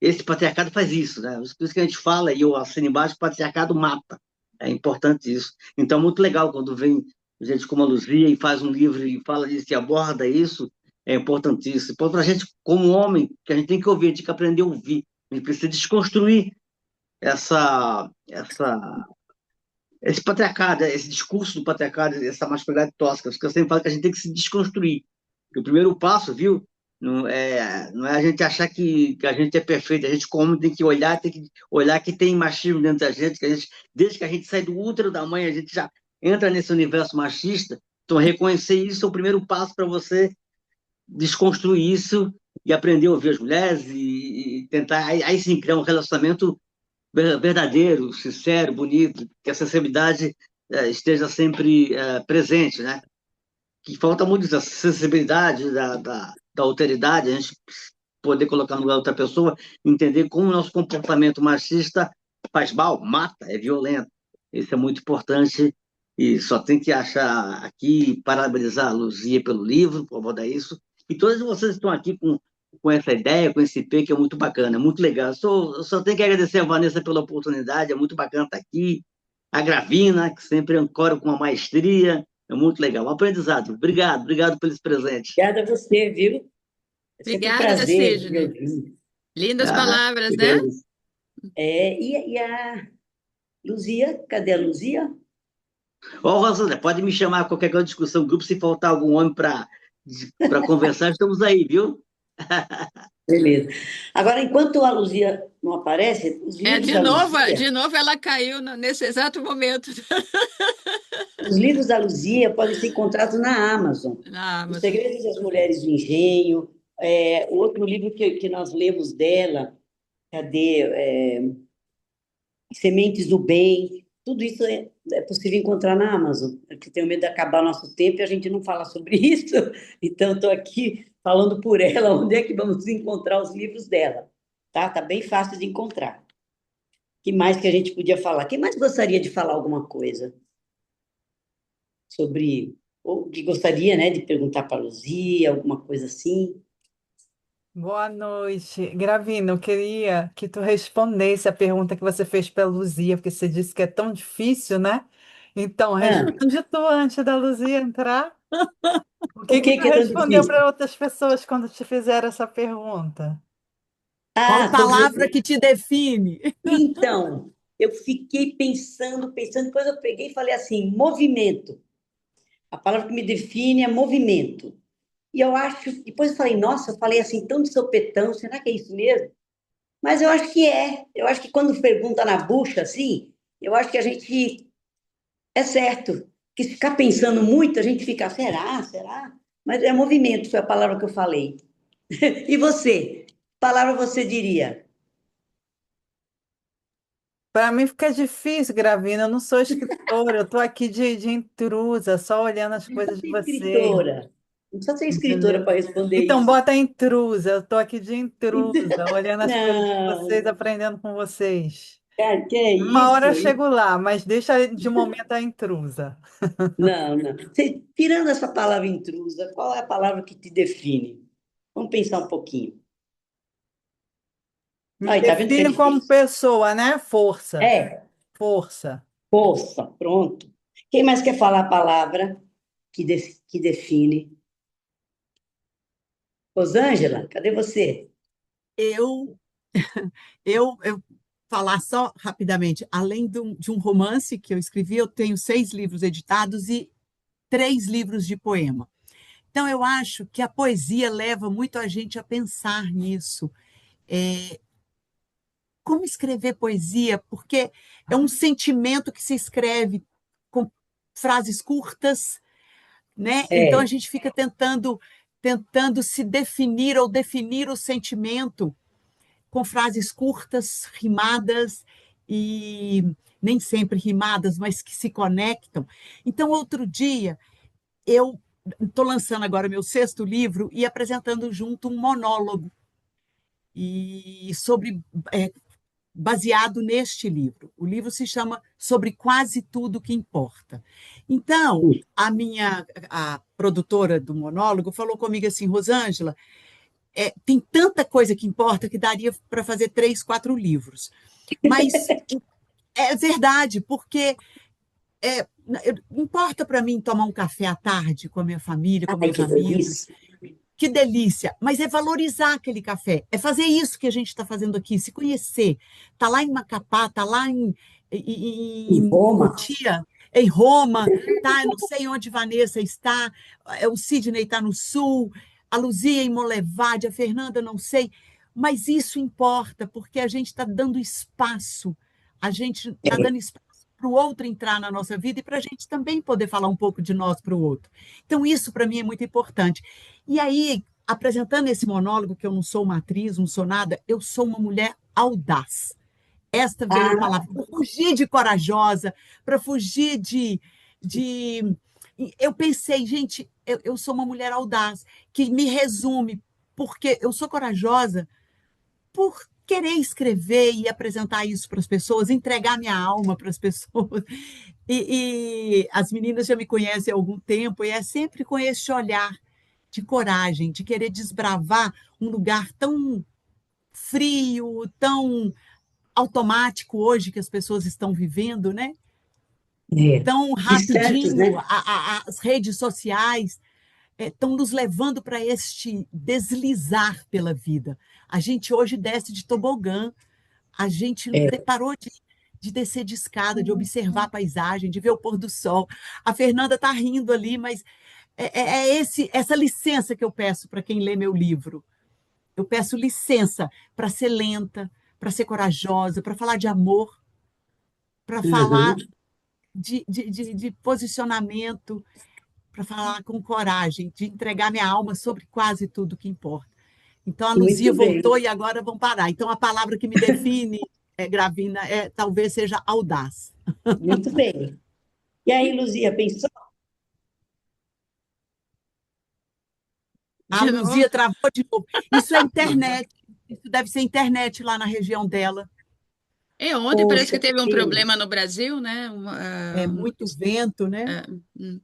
Esse patriarcado faz isso, né? Por isso que a gente fala, e eu assino embaixo, o patriarcado mata. É importante isso. Então, muito legal quando vem gente como a Luzia e faz um livro e fala disso e aborda isso, é importantíssimo. Para a gente, como homem, que a gente tem que ouvir, a gente tem que aprender a ouvir. A gente precisa desconstruir esse patriarcado, esse discurso do patriarcado, essa masculinidade tóxica. Porque eu sempre falo que a gente tem que se desconstruir. O primeiro passo, viu? Não é a gente achar que a gente é perfeito. A gente, como tem que olhar que tem machismo dentro da gente, desde que a gente sai do útero da mãe, a gente já entra nesse universo machista. Então, reconhecer isso é o primeiro passo para você desconstruir isso e aprender a ouvir as mulheres e tentar, aí sim, criar um relacionamento verdadeiro, sincero, bonito, que a sensibilidade esteja sempre presente, né? Que falta muito essa sensibilidade da alteridade, a gente poder colocar no lugar da outra pessoa, entender como o nosso comportamento machista faz mal, mata, é violento. Isso é muito importante e só tem que achar aqui, parabenizar a Luzia pelo livro, por abordar isso. E todos vocês estão aqui com essa ideia, com esse IP, que é muito bacana, é muito legal. Eu só tenho que agradecer a Vanessa pela oportunidade, é muito bacana estar aqui. A Gravina, que sempre ancora com uma maestria, é muito legal. Um aprendizado. Obrigado, obrigado pelo esse presente. Obrigada a você, viu? É sempre um Obrigada, prazer lhe Sidney. ouvir. Lindas palavras, Eu né? agradeço. E a Luzia, cadê a Luzia? Ó, Rosana, pode me chamar a qualquer coisa, discussão, grupo, se faltar algum homem para conversar, estamos aí, viu? Beleza. Agora, enquanto a Luzia não aparece, os livros da Luzia, De novo ela caiu nesse exato momento. os livros da Luzia podem ser encontrados na Amazon. Ah, Os mas Segredos das Mulheres do Engenho, o outro livro que nós lemos dela, cadê? Sementes do Bem, tudo isso é possível encontrar na Amazon, porque tenho medo de acabar nosso tempo e a gente não fala sobre isso, então estou aqui falando por ela onde é que vamos encontrar os livros dela. Tá? Tá bem fácil de encontrar. Que mais que a gente podia falar? Quem mais gostaria de falar alguma coisa sobre, ou que gostaria, né, de perguntar para a Luzia, alguma coisa assim? Boa noite. Gravina, eu queria que tu respondesse a pergunta que você fez para a Luzia, porque você disse que é tão difícil, né? Então, Ah, responde tu antes da Luzia entrar. O o que que que tu que é tão respondeu difícil? para outras pessoas quando te fizeram essa pergunta? Qual Ah, palavra que te define? então, eu fiquei pensando, depois eu peguei e falei assim, movimento. A palavra que me define é movimento. E eu acho, depois eu falei, nossa, eu falei assim tão de sopetão, será que é isso mesmo? Mas eu acho que é. Eu acho que quando pergunta na bucha, assim, eu acho que a gente é certo. Que se ficar pensando muito, a gente fica, será? Será? Mas é movimento, foi a palavra que eu falei. E você? Que palavra você diria? Para mim fica difícil, Gravina. Eu não sou escritora, eu estou aqui de intrusa, só olhando as Não precisa coisas ser de vocês, escritora. Não precisa ser escritora entendeu? para responder Então, isso. bota intrusa, eu estou aqui de intrusa, olhando as coisas de vocês, Não, aprendendo com vocês. cara, que é Uma hora eu isso? chego lá, mas deixa de momento a intrusa. Não, não. Tirando essa palavra intrusa, qual é a palavra que te define? Vamos pensar um pouquinho. Me Aí, tá vendo que é define como difícil? pessoa, né? Força, É, força. força, pronto. Quem mais quer falar a palavra que define? Rosângela, cadê você? Eu, eu falar só rapidamente, além de um romance que eu escrevi, eu tenho 6 livros editados e 3 livros de poema. Então, eu acho que a poesia leva muito a gente a pensar nisso. Como escrever poesia? Porque é um sentimento que se escreve com frases curtas, né? Então, a É, gente fica tentando se definir ou definir o sentimento com frases curtas, rimadas e nem sempre rimadas, mas que se conectam. Então, outro dia, eu estou lançando agora meu 6º livro e apresentando junto um monólogo e sobre baseado neste livro. O livro se chama Sobre Quase Tudo que Importa. Então, a produtora do monólogo falou comigo assim, Rosângela, tem tanta coisa que importa que daria para fazer 3, 4 livros. Mas é verdade, porque é, importa para mim tomar um café à tarde com a minha família, com ai, meus que amigos. delícia. Que delícia! Mas é valorizar aquele café, é fazer isso que a gente está fazendo aqui, se conhecer. Está lá em Macapá, está lá Em em Roma? Cotia, em Roma, tá? Eu não sei onde Vanessa está, o Sidney está no sul, a Luzia em Molevade, a Fernanda, não sei. Mas isso importa, porque a gente está dando espaço, a gente está dando espaço para o outro entrar na nossa vida e para a gente também poder falar um pouco de nós para o outro. Então, isso para mim é muito importante. E aí, apresentando esse monólogo, que eu não sou uma atriz, não sou nada, eu sou uma mulher audaz. Esta veio a Ah, palavra, para fugir de corajosa, para fugir de. Eu pensei, gente, eu sou uma mulher audaz, que me resume, porque eu sou corajosa por querer escrever e apresentar isso para as pessoas, entregar minha alma para as pessoas. E as meninas já me conhecem há algum tempo, e é sempre com esse olhar de coragem, de querer desbravar um lugar tão frio, tão automático hoje que as pessoas estão vivendo, né? é. Tão Distantes, rapidinho, né? as redes sociais estão nos levando para este deslizar pela vida. A gente hoje desce de tobogã, a gente É, parou de descer de escada, de observar a paisagem, de ver o pôr do sol. A Fernanda está rindo ali, mas essa licença que eu peço para quem lê meu livro. Eu peço licença para ser lenta, para ser corajosa, para falar de amor, para falar uhum. de posicionamento, para falar com coragem, de entregar minha alma sobre quase tudo que importa. Então, a Luzia Muito voltou bem, e agora vão parar. Então, a palavra que me define, Gravina, talvez seja audaz. muito bem. E aí, Luzia, pensou? A De novo? Luzia travou de novo. Isso é internet. Isso deve ser internet lá na região dela. Ontem parece Poxa, que teve um que problema no Brasil, né? É muito vento, né? Hum.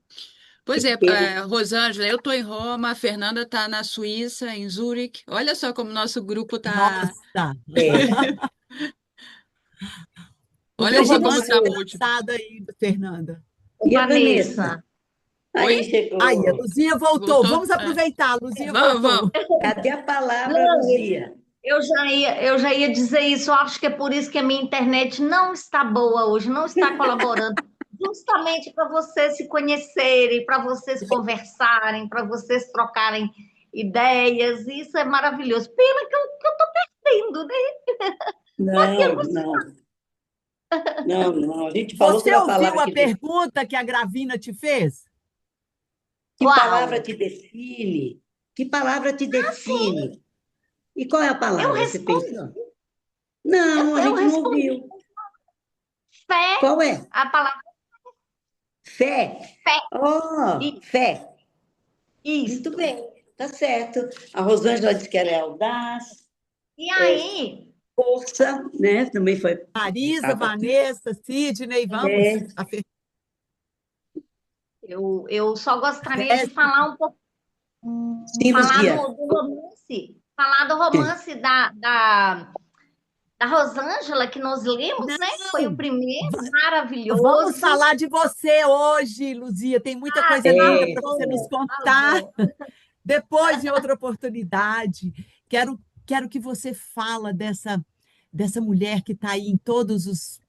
Pois é, pena. Rosângela, eu estou em Roma, a Fernanda está na Suíça, em Zurique. Olha só como nosso grupo está. Nossa, É. o Olha meu aí como romance está foi múltiplo. lançado aí, Fernanda. E a Vanessa, Vanessa? Oi? Aí Aí, a chegou. Luzia voltou. Voltou? Vamos aproveitar, a Luzia Vamos, voltou. vamos. Cadê a palavra, não, Luzia? eu já ia dizer isso. Eu acho que é por isso que a minha internet não está boa hoje, não está colaborando. Justamente para vocês se conhecerem, para vocês conversarem, para vocês trocarem ideias. Isso é maravilhoso. Pena que eu estou perdendo, né? Porque eu Não, não, não, não. A gente falou Você sobre a ouviu palavra a que pergunta que a Gravina te fez? que palavra Uau! te define? Que palavra te Sim, define? E qual é a eu palavra? Você respondi, pensou? Não, a eu gente não respondi ouviu. fé, Qual é? a palavra Fé. fé. Oh, fé. Muito Isso. bem, tá certo. A Rosângela disse que ela é audaz, E é aí, força, né? Também foi. Marisa, Vanessa, Sidney, vamos. É, eu só gostaria de Jéssica. falar um pouco, sim, falar Luzia. falar do romance da Rosângela que nós lemos, né? Que foi o Não, primeiro, vamos maravilhoso. falar de você hoje, Luzia. Tem muita Ah, coisa linda tá É, para você nos bom, tá contar. bom. Depois, em outra oportunidade, quero que você fala dessa mulher que está aí em todos os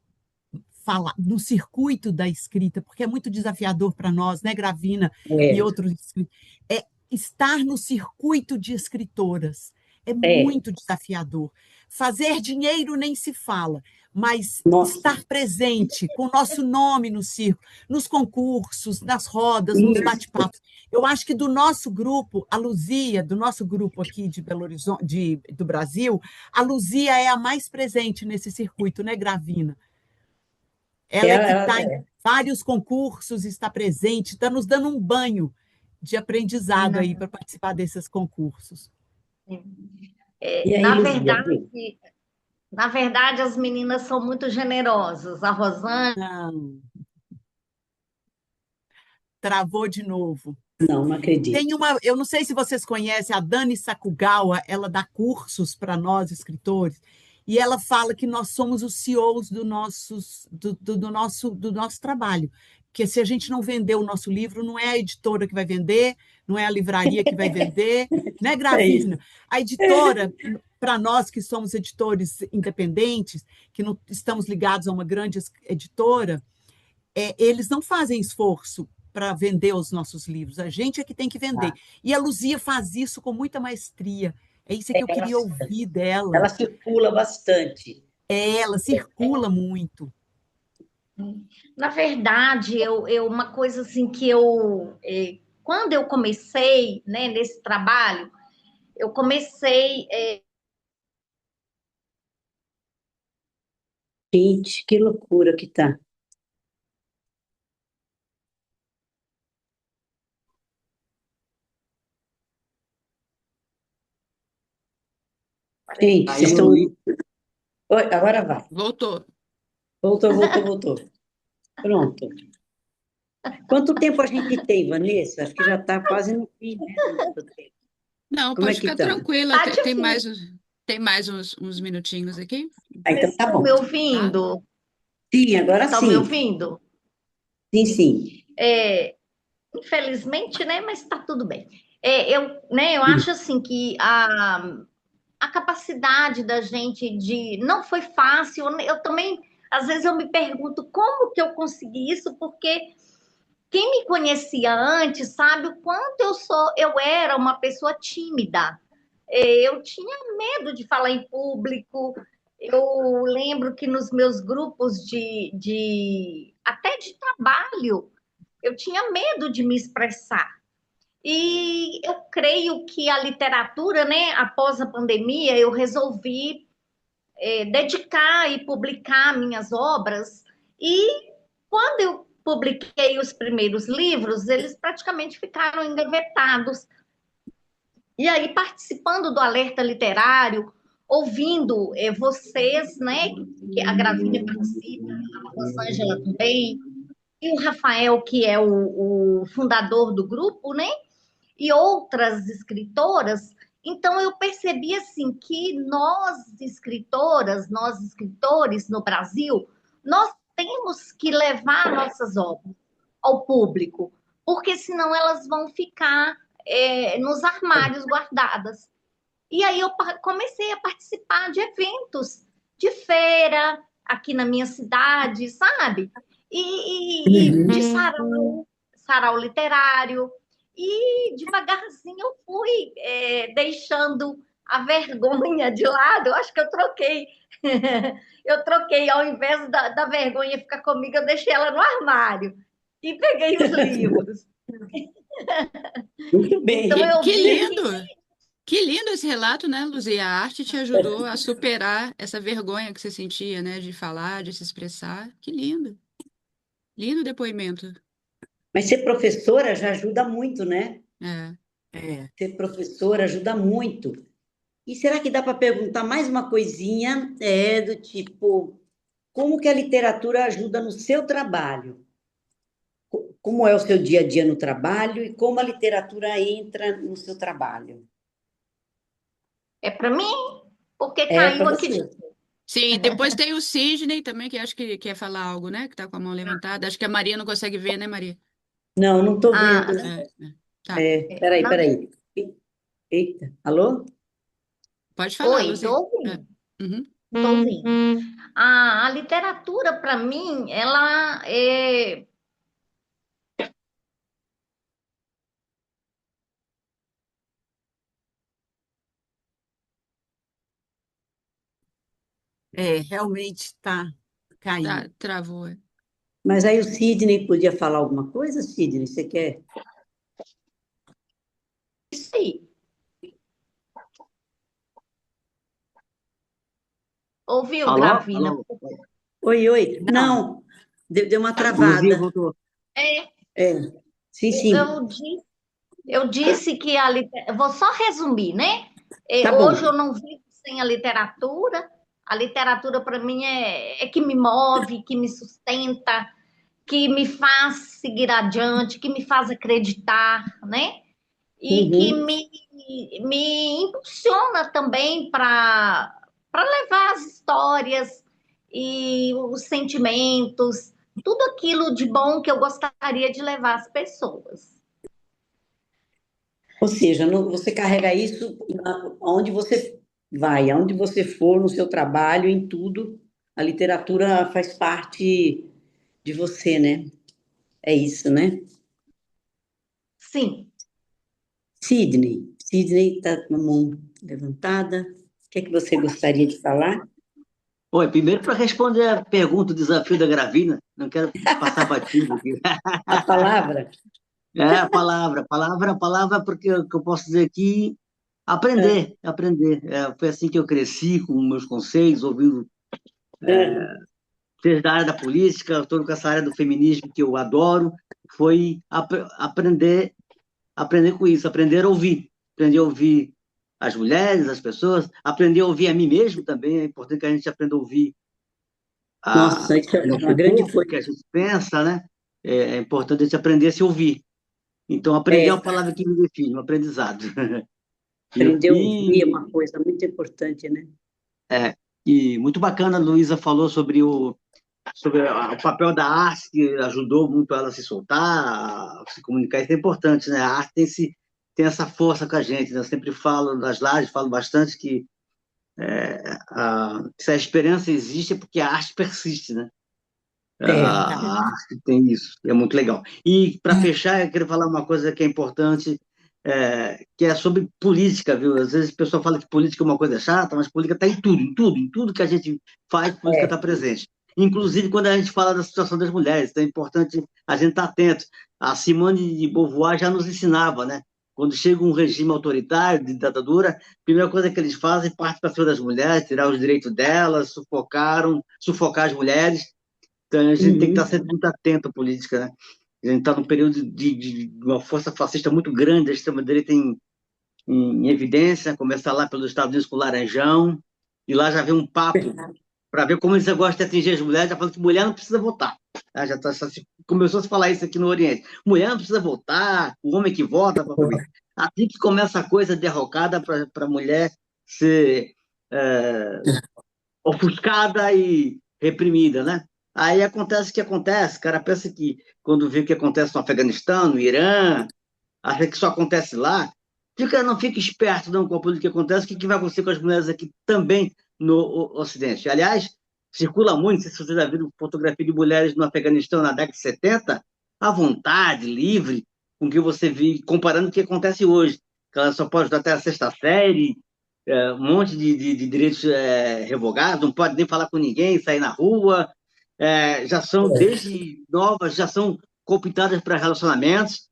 no circuito da escrita, porque é muito desafiador para nós, né, Gravina e é, outros é estar no circuito de escritoras. É é. muito desafiador. Fazer dinheiro nem se fala, mas Nossa, estar presente com o nosso nome no circo, nos concursos, nas rodas, nos isso. bate-papos. Eu acho que do nosso grupo, a Luzia, do nosso grupo aqui de Belo Horizonte, do Brasil, a Luzia é a mais presente nesse circuito, né, Gravina? Ela é que está em É. vários concursos, está presente, está nos dando um banho de aprendizado aí para participar desses concursos. E aí, Na Luzia? verdade, na verdade, as meninas são muito generosas. A Rosângela, Não, travou de novo. Não, não acredito. Eu não sei se vocês conhecem a Dani Sakugawa, ela dá cursos para nós, escritores, e ela fala que nós somos os CEOs do nosso trabalho. Que se a gente não vender o nosso livro, não é a editora que vai vender, não é a livraria que vai vender, né, É isso. Gravina? A editora, para nós que somos editores independentes, que não estamos ligados a uma grande editora, eles não fazem esforço para vender os nossos livros, a gente é que tem que vender. Tá. E a Luzia faz isso com muita maestria. É isso que eu Ela, queria ouvir dela. ela circula bastante. Ela circula muito. na verdade, uma coisa assim que quando eu comecei, né, nesse trabalho, eu comecei. Gente, que loucura que tá. Gente, vocês Caiu, estão. Luiz. Oi, agora vai. Voltou. Voltou. Pronto. Quanto tempo a gente tem, Vanessa? Acho que já está quase no fim, né, do nosso tempo. Não, Como é pode que ficar está? tranquila. Tá Tem difícil. tem mais uns minutinhos aqui, Ah, então Vocês tá estão bom. me tá? ouvindo? Sim, agora Estão me sim. ouvindo? Sim. Infelizmente, né? Mas está tudo bem. Eu acho assim que a capacidade da gente de não foi fácil. Eu também, às vezes, eu me pergunto como que eu consegui isso, porque quem me conhecia antes sabe o quanto eu era uma pessoa tímida. Eu tinha medo de falar em público. Eu lembro que nos meus grupos até de trabalho, eu tinha medo de me expressar. E eu creio que a literatura, né, após a pandemia, eu resolvi dedicar e publicar minhas obras. E quando eu publiquei os primeiros livros, eles praticamente ficaram engavetados. E aí, participando do Alerta Literário, ouvindo vocês, né? Que a Gravínia participa, a Rosângela também, e o Rafael, que é o fundador do grupo, né? E outras escritoras. Então, eu percebi assim que nós, escritoras, nós, escritores no Brasil, nós temos que levar nossas obras ao público, porque senão elas vão ficar nos armários guardadas. E aí eu comecei a participar de eventos, de feira, aqui na minha cidade, sabe? E de Uhum. sarau literário. E devagarzinho eu fui deixando a vergonha de lado. Eu acho que eu troquei. Eu troquei, ao invés da vergonha ficar comigo, eu deixei ela no armário. E peguei os livros. Muito Então bem. eu Que vi que lindo! Que lindo esse relato, né, Luzia? A arte te ajudou a superar essa vergonha que você sentia, né, de falar, de se expressar. Que lindo. Lindo depoimento. Mas ser professora já ajuda muito, né? É. É, Ser professora ajuda muito. E será que dá para perguntar mais uma coisinha? É do tipo, como que a literatura ajuda no seu trabalho? Como é o seu dia a dia no trabalho e como a literatura entra no seu trabalho? é para mim, porque É para caiu aqui de. você. Sim, depois tem o Sidney também, que acho que quer falar algo, né? Que tá com a mão levantada. Acho que a Maria não consegue ver, né, Maria? Não, não estou Ah, vendo. Tá. Peraí, não, peraí. Eita, alô? Pode falar, oi, Luzia. tô É. ouvindo, Uhum. tô ouvindo. A literatura, para mim, ela é. realmente está Tá, caindo. travou. É. Mas aí o Sidney podia falar alguma coisa, Sidney? Você quer? Isso aí. Ouviu, Alô? Gravina? Alô? Oi, oi. Não, Não, deu uma Luzia travada. voltou. É, É, sim, sim. eu disse que a literatura. Vou só resumir, né? Tá Hoje bom. eu não vivo sem a literatura. A literatura, para mim, é que me move, que me sustenta, que me faz seguir adiante, que me faz acreditar, né? E que Uhum. me impulsiona também para levar as histórias e os sentimentos, tudo aquilo de bom que eu gostaria de levar às pessoas. Ou seja, você carrega isso aonde você vai, aonde você for no seu trabalho, em tudo, a literatura faz parte de você, né? É isso, né? Sim. Sidney está com a mão levantada. O que é que você gostaria de falar? Oi, primeiro para responder a pergunta, o desafio da Gravina, não quero passar batido aqui. A palavra? É, a palavra, porque o que eu posso dizer aqui, Ah, aprender. Foi assim que eu cresci, com meus conceitos, ouvindo, ah, seja da área da política, estou com essa área do feminismo que eu adoro, foi aprender com isso, aprender a ouvir as mulheres, as pessoas, aprender a ouvir a mim mesmo também, é importante que a gente aprenda a ouvir nossa, isso é o uma nosso grande corpo, o coisa. que a gente pensa, né? É importante a gente aprender a se ouvir. Então, aprender é É, uma palavra que me define, um aprendizado. Viu? aprender a ouvir é uma coisa muito importante, né? É, e muito bacana, a Luísa falou sobre o papel da arte, que ajudou muito ela a se soltar, a se comunicar. Isso é importante, né? A arte tem essa força com a gente, né? Eu sempre falo nas lives, falo bastante que se a esperança existe é porque a arte persiste, né? É, A arte tem isso, é muito legal. E, para fechar, eu quero falar uma coisa que é importante, que é sobre política, viu? Às vezes a pessoa fala que política é uma coisa chata, mas política está em tudo, em tudo, em tudo que a gente faz, política é. está presente. Inclusive quando a gente fala da situação das mulheres, então é importante a gente estar atento. A Simone de Beauvoir já nos ensinava, né? Quando chega um regime autoritário, de ditadura, a primeira coisa que eles fazem é partir para cima das mulheres, tirar os direitos delas, sufocar as mulheres. Então, a gente tem que estar Uhum. sempre muito atento à política, né? A gente está num período de uma força fascista muito grande, a extrema-direita em evidência, começar lá pelos Estados Unidos com o Laranjão, e lá já vem um papo para ver como eles gostam de atingir as mulheres, já falando que mulher não precisa votar. Tá? Começou a se falar isso aqui no Oriente. Mulher não precisa votar, o homem que vota. Assim que começa a coisa derrocada para a mulher ser ofuscada e reprimida, né? Aí acontece o que acontece, o cara pensa que quando vê o que acontece no Afeganistão, no Irã, acha que isso acontece lá, não fica esperto não, com a política que acontece, o que vai acontecer com as mulheres aqui também no Ocidente. Aliás, circula muito, se você já viu fotografia de mulheres no Afeganistão na década de 70, à vontade, livre, com o que você vê, comparando o que acontece hoje, que ela só pode estudar até a sexta série, um monte de direitos revogados, não pode nem falar com ninguém, sair na rua, já são, desde novas, já são cooptadas para relacionamentos.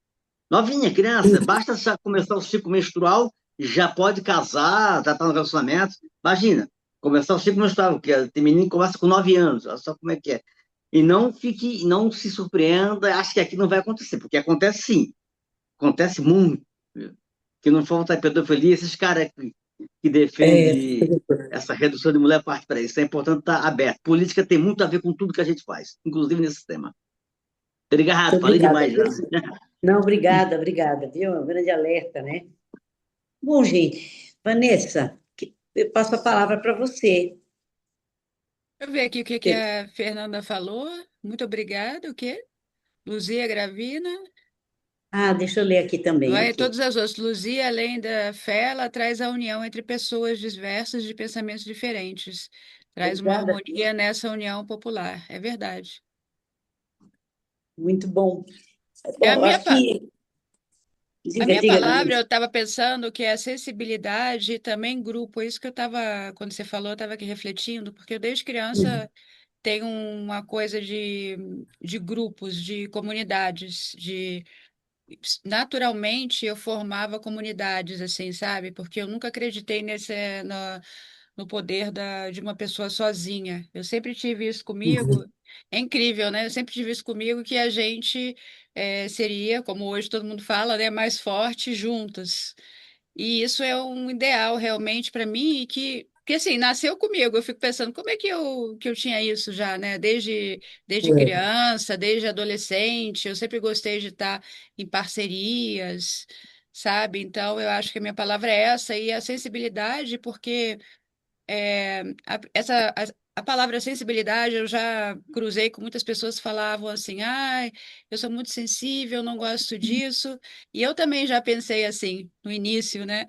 Novinha, criança, basta já começar o ciclo menstrual, já pode casar, já está no relacionamento. Imagina, começar o ciclo menstrual, que tem menino que começa com 9 anos, olha só como é que é. E não se surpreenda, acho que aqui não vai acontecer, porque acontece sim, acontece muito. Que não falta pedofilia, esses caras que defendem essa redução de mulher parte para isso. É importante estar aberto. Política tem muito a ver com tudo que a gente faz, inclusive nesse tema. Obrigado, falei Obrigada. demais já. Não, obrigada, viu? Um grande alerta, né? Bom, gente, Vanessa, eu passo a palavra para você. Deixa eu ver aqui o que a Fernanda falou. Muito obrigada. O quê? Luzia Gravina. Deixa eu ler aqui também. Vai Aqui. todas as outras. Luzia, além da fé, ela traz a união entre pessoas diversas de pensamentos diferentes. Traz uma Obrigada. harmonia nessa união popular. É verdade. Muito bom. É a Bom, minha, acho que. a Diga, minha diga, palavra, eu Vanessa. estava pensando que é a sensibilidade e também grupo. É isso que eu estava, quando você falou, eu estava aqui refletindo, porque eu desde criança tenho uma coisa de grupos, de comunidades, naturalmente eu formava comunidades, assim, sabe? Porque eu nunca acreditei no poder de uma pessoa sozinha. Eu sempre tive isso comigo. É incrível, né? Eu sempre tive isso comigo que a gente seria, como hoje todo mundo fala, né, mais forte juntos. E isso é um ideal realmente para mim e que assim, nasceu comigo. Eu fico pensando, como é que eu tinha isso já, né? Desde criança, desde adolescente, eu sempre gostei de estar em parcerias, sabe? Então, eu acho que a minha palavra é essa, e a sensibilidade, porque a palavra sensibilidade eu já cruzei com muitas pessoas que falavam assim, ai, eu sou muito sensível, não gosto disso. E eu também já pensei assim no início, né?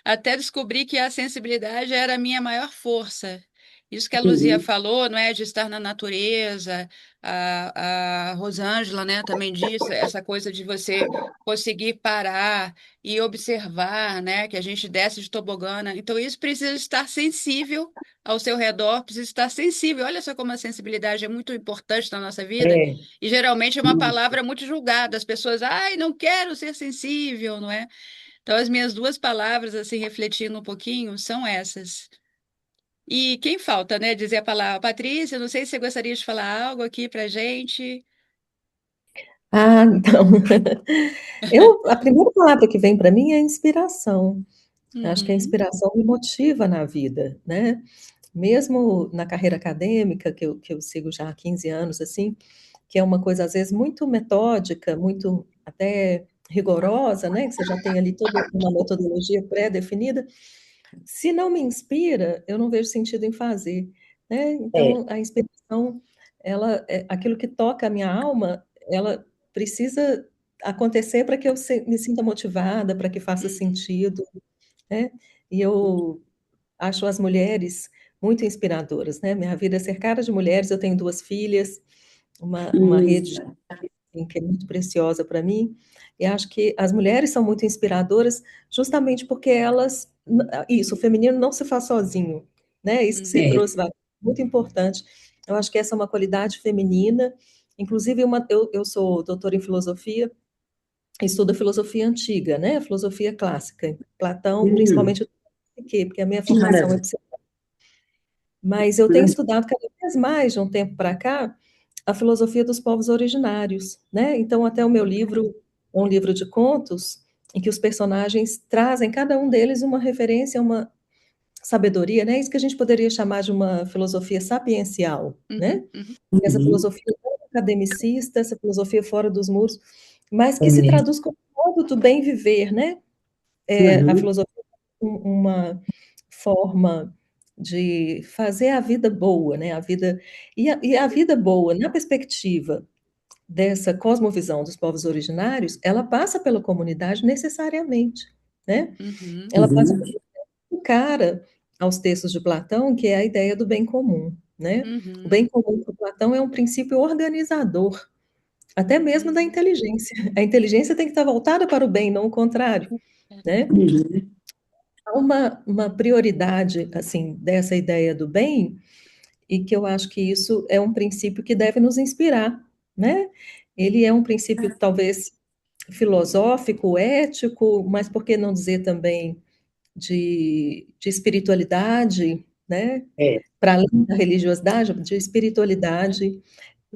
Até descobri que a sensibilidade era a minha maior força. Isso que a Luzia falou, não é, de estar na natureza, a Rosângela, né, também disse, essa coisa de você conseguir parar e observar, né, que a gente desce de tobogana. Então, isso precisa estar sensível ao seu redor, precisa estar sensível. Olha só como a sensibilidade é muito importante na nossa vida, É, e geralmente é uma palavra muito julgada. As pessoas, ai, não quero ser sensível, não é? Então, as minhas duas palavras, assim, refletindo um pouquinho, são essas. E quem falta, né, dizer a palavra? Patrícia, não sei se você gostaria de falar algo aqui pra gente. Então, a primeira palavra que vem para mim é inspiração. Acho que a Uhum, inspiração me motiva na vida, né? Mesmo na carreira acadêmica, que eu sigo já há 15 anos, assim, que é uma coisa, às vezes, muito metódica, muito até rigorosa, né? Que você já tem ali toda uma metodologia pré-definida. Se não me inspira, eu não vejo sentido em fazer, né? é. Então, a inspiração, aquilo que toca a minha alma, ela precisa acontecer para que eu me sinta motivada, para que faça uhum, sentido, né? E eu acho as mulheres muito inspiradoras, né? Minha vida é cercada de mulheres, eu tenho duas filhas, uma rede Hum, assim, que é muito preciosa para mim, e acho que as mulheres são muito inspiradoras justamente porque elas, isso, o feminino não se faz sozinho, né? Isso que você uhum, trouxe, Val, muito importante. Eu acho que essa é uma qualidade feminina, inclusive eu sou doutora em filosofia, estudo a filosofia antiga, né? A filosofia clássica, Platão, hum, principalmente o Psique, porque a minha que formação é maravilha. psicanalista. Mas eu tenho estudado cada vez mais, de um tempo para cá, a filosofia dos povos originários, né? Então, até o meu livro é um livro de contos, em que os personagens trazem, cada um deles, uma referência, uma sabedoria, né? Isso que a gente poderia chamar de uma filosofia sapiencial, né? Uhum. Essa Uhum. filosofia não academicista, essa filosofia fora dos muros, mas que se Também. traduz como modo do bem viver, né? A Uhum. filosofia é uma forma de fazer a vida boa, né? A vida boa, na perspectiva dessa cosmovisão dos povos originários, ela passa pela comunidade necessariamente, né? Uhum. Ela passa Uhum. por cara aos textos de Platão, que é a ideia do bem comum, né? O Uhum. bem comum para Platão é um princípio organizador, até mesmo da Uhum. inteligência. A inteligência tem que estar voltada para o bem, não o contrário, né? Uhum. Há uma prioridade, assim, dessa ideia do bem, e que eu acho que isso é um princípio que deve nos inspirar, né? Ele é um princípio, talvez, filosófico, ético, mas por que não dizer também de espiritualidade, né? É. Para além da religiosidade, de espiritualidade.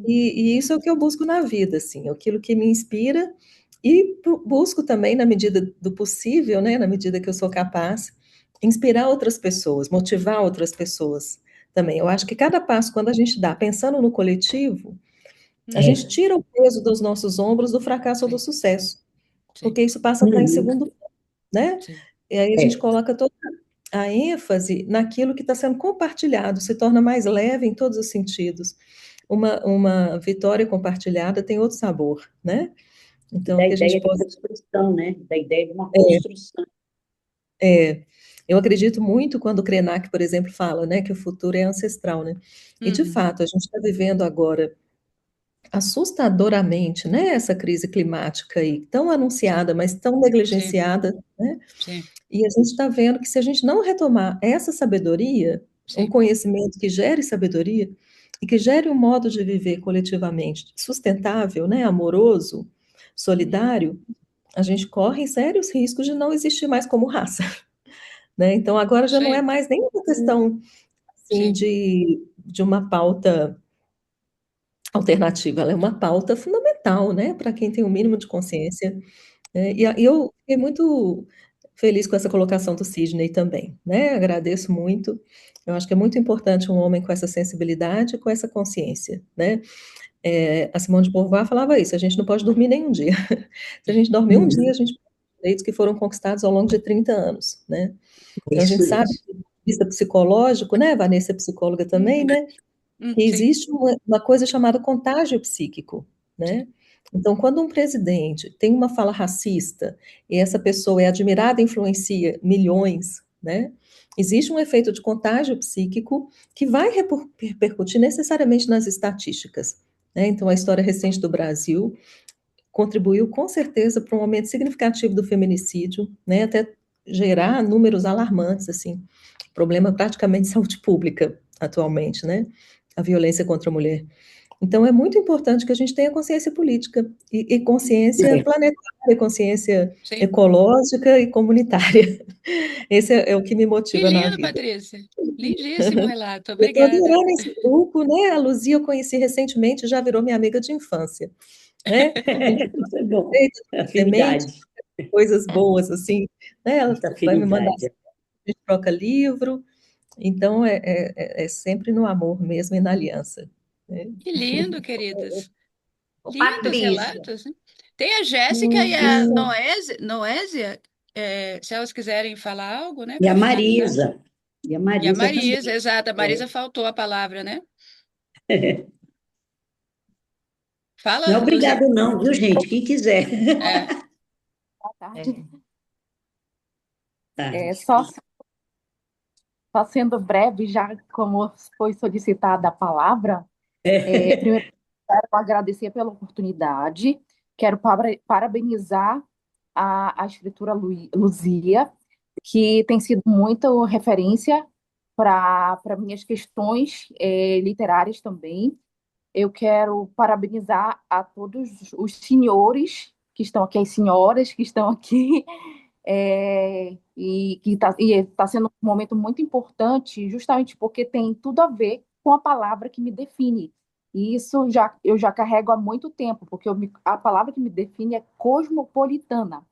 E isso é o que eu busco na vida, assim, é aquilo que me inspira e busco também, na medida do possível, né, na medida que eu sou capaz, inspirar outras pessoas, motivar outras pessoas também. Eu acho que cada passo, quando a gente dá pensando no coletivo, a gente É. tira o peso dos nossos ombros do fracasso ou do Sim, sucesso, sim, porque isso passa a estar em Uhum. segundo, né? sim. E aí a gente É. coloca toda a ênfase naquilo que está sendo compartilhado, se torna mais leve em todos os sentidos. Uma vitória compartilhada tem outro sabor, né? E Então, da que a gente ideia de possa. construção, né? Da ideia de uma construção. É, eu acredito muito quando o Krenak, por exemplo, fala, né, que o futuro é ancestral, né? E, de Uhum. fato, a gente está vivendo agora assustadoramente, né, essa crise climática aí, tão Sim, anunciada, mas tão sim, negligenciada, né? sim, E a gente está vendo que se a gente não retomar essa sabedoria, um sim. conhecimento que gere sabedoria e que gere um modo de viver coletivamente sustentável, né, amoroso, Uhum. solidário, a gente corre sérios riscos de não existir mais como raça, né? Então agora já não é Sim, mais nem uma questão assim sim. de uma pauta alternativa, ela é uma pauta fundamental, né, para quem tem o mínimo de consciência, e eu fiquei muito feliz com essa colocação do Sidney também, né? Agradeço muito. Eu acho que é muito importante um homem com essa sensibilidade, com essa consciência, né? A Simone de Beauvoir falava isso: a gente não pode dormir nem um dia. Se a gente dormir um dia, Uhum. a gente perde direitos que foram conquistados ao longo de 30 anos, né? É Então a isso gente sabe, mesmo. do ponto de vista psicológico, né? A Vanessa é psicóloga também, Uhum. né? Que Sim, existe uma coisa chamada contágio psíquico, sim. né? Então, quando um presidente tem uma fala racista e essa pessoa é admirada e influencia milhões, né? Existe um efeito de contágio psíquico que vai repercutir necessariamente nas estatísticas, né? Então, a história recente do Brasil contribuiu com certeza para um aumento significativo do feminicídio, né? Até gerar números alarmantes, assim, problema praticamente de saúde pública atualmente, né? A violência contra a mulher. Então, é muito importante que a gente tenha consciência política e consciência É. planetária, consciência Sim. ecológica e comunitária. Esse é o que me Que motiva na lindo, vida. Patrícia. Lindíssimo relato. Eu estou Obrigada. adorando esse grupo, né? A Luzia eu conheci recentemente, já virou minha amiga de infância, né? A gente Isso é bom. aproveita semente, Afinidade. coisas boas, assim, né? Ela Muita vai me mandar, afinidade. a gente troca livro, então é sempre no amor mesmo e na aliança, né? Que lindo, queridas. Ô, Lindos Patrícia, relatos, hein? Tem a Jéssica e a isso. Noésia, se elas quiserem falar algo, né, E a para finalizar. Marisa. E a E a Marisa Marisa, também. exato. A É. Marisa faltou a palavra, né? Não é Fala, Luzia. obrigado não, viu, gente? Quem quiser. É. Boa tarde. É, Tá. Só sendo breve, já como foi solicitada a palavra, primeiro quero agradecer pela oportunidade, quero parabenizar a escritora Luzia, que tem sido muito referência para minhas questões literárias também. Eu quero parabenizar a todos os senhores que estão aqui, as senhoras que estão aqui, e que tá sendo um momento muito importante, justamente porque tem tudo a ver com a palavra que me define. E isso eu já carrego há muito tempo, porque a palavra que me define é cosmopolitana.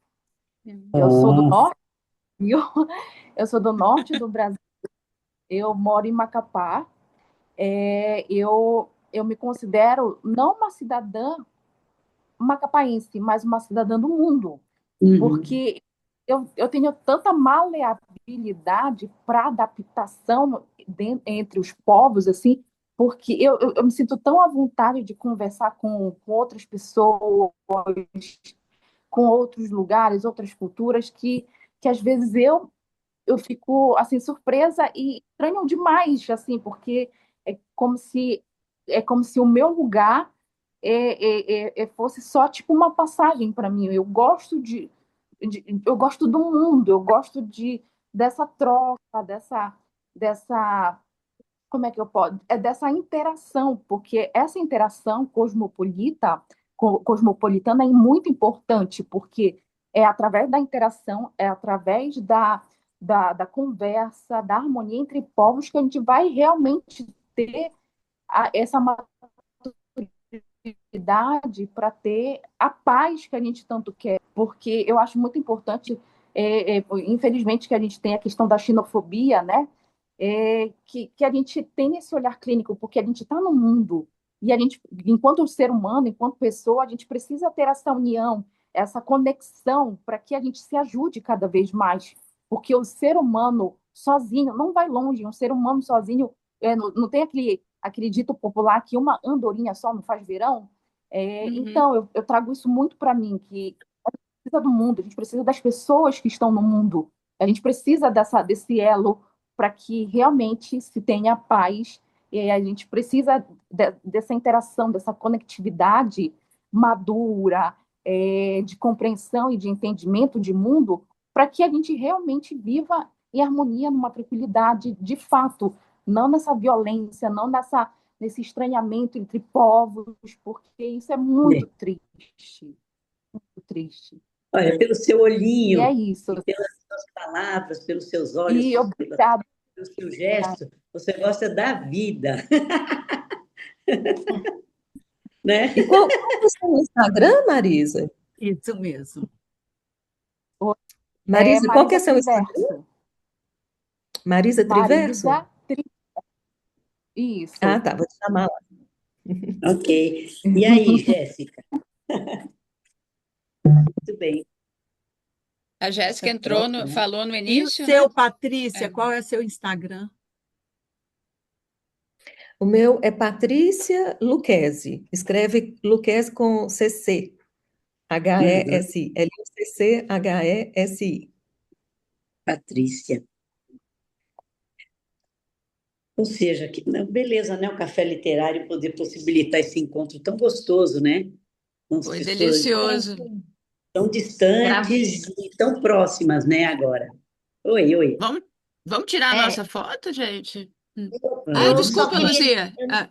Eu sou do Oh, norte, eu, eu sou do norte do Brasil, eu moro em Macapá. Eu me considero não uma cidadã macapaense, mas uma cidadã do mundo, uhum. porque eu tenho tanta maleabilidade para adaptação entre os povos, assim, porque eu me sinto tão à vontade de conversar com outras pessoas, com outros lugares, outras culturas, que às vezes eu fico assim surpresa e estranho demais, assim, porque é como se é como se o meu lugar fosse só tipo uma passagem para mim. Eu gosto eu gosto do mundo, eu gosto de dessa troca, dessa como é que eu posso? É dessa interação, porque essa interação cosmopolitana é muito importante, porque é através da interação, é através da conversa, da harmonia entre povos que a gente vai realmente ter essa maturidade para ter a paz que a gente tanto quer. Porque eu acho muito importante, infelizmente, que a gente tem a questão da xenofobia, né? Que a gente tem esse olhar clínico, porque a gente está no mundo e a gente, enquanto ser humano, enquanto pessoa, a gente precisa ter essa união, essa conexão para que a gente se ajude cada vez mais, porque o ser humano sozinho não vai longe, um ser humano sozinho não tem aquele dito popular que uma andorinha só não faz verão. Uhum. Então eu trago isso muito para mim, que precisa do mundo, a gente precisa das pessoas que estão no mundo, a gente precisa desse elo para que realmente se tenha paz, e a gente precisa dessa interação, dessa conectividade madura, de compreensão e de entendimento de mundo, para que a gente realmente viva em harmonia, numa tranquilidade de fato, não nessa violência, não nesse estranhamento entre povos, porque isso é É. muito triste, muito triste. Olha, pelo seu E é olhinho isso. e pelas suas palavras, pelos seus olhos, E obrigada. pelo seu gesto, você gosta da vida, né? E qual que é o seu Instagram, Marisa? Isso mesmo. Marisa, qual que é Marisa seu Instagram? Triverso. Marisa Triverso? Marisa Ah, Isso. tá, vou te chamar lá. Ok. E aí, Jéssica? Muito bem. A Jéssica Essa entrou troca, né? falou no E o início, né? seu, Patrícia, É. qual é o seu Instagram? O meu é Patrícia Luquezzi. Escreve Luquezzi com CC. Uhum. H-E-S-I. L-U-C-C-H-E-S-I. Patrícia. Ou seja, não, beleza, né? O café literário poder possibilitar esse encontro tão gostoso, né? Com as Foi pessoas delicioso. tão distantes Gravíssimo. e tão próximas, né? Agora. Oi, oi. Vamos, vamos tirar a É, nossa foto, gente? Ai, eu Vamos. só desculpa, queria Luzia. dizer,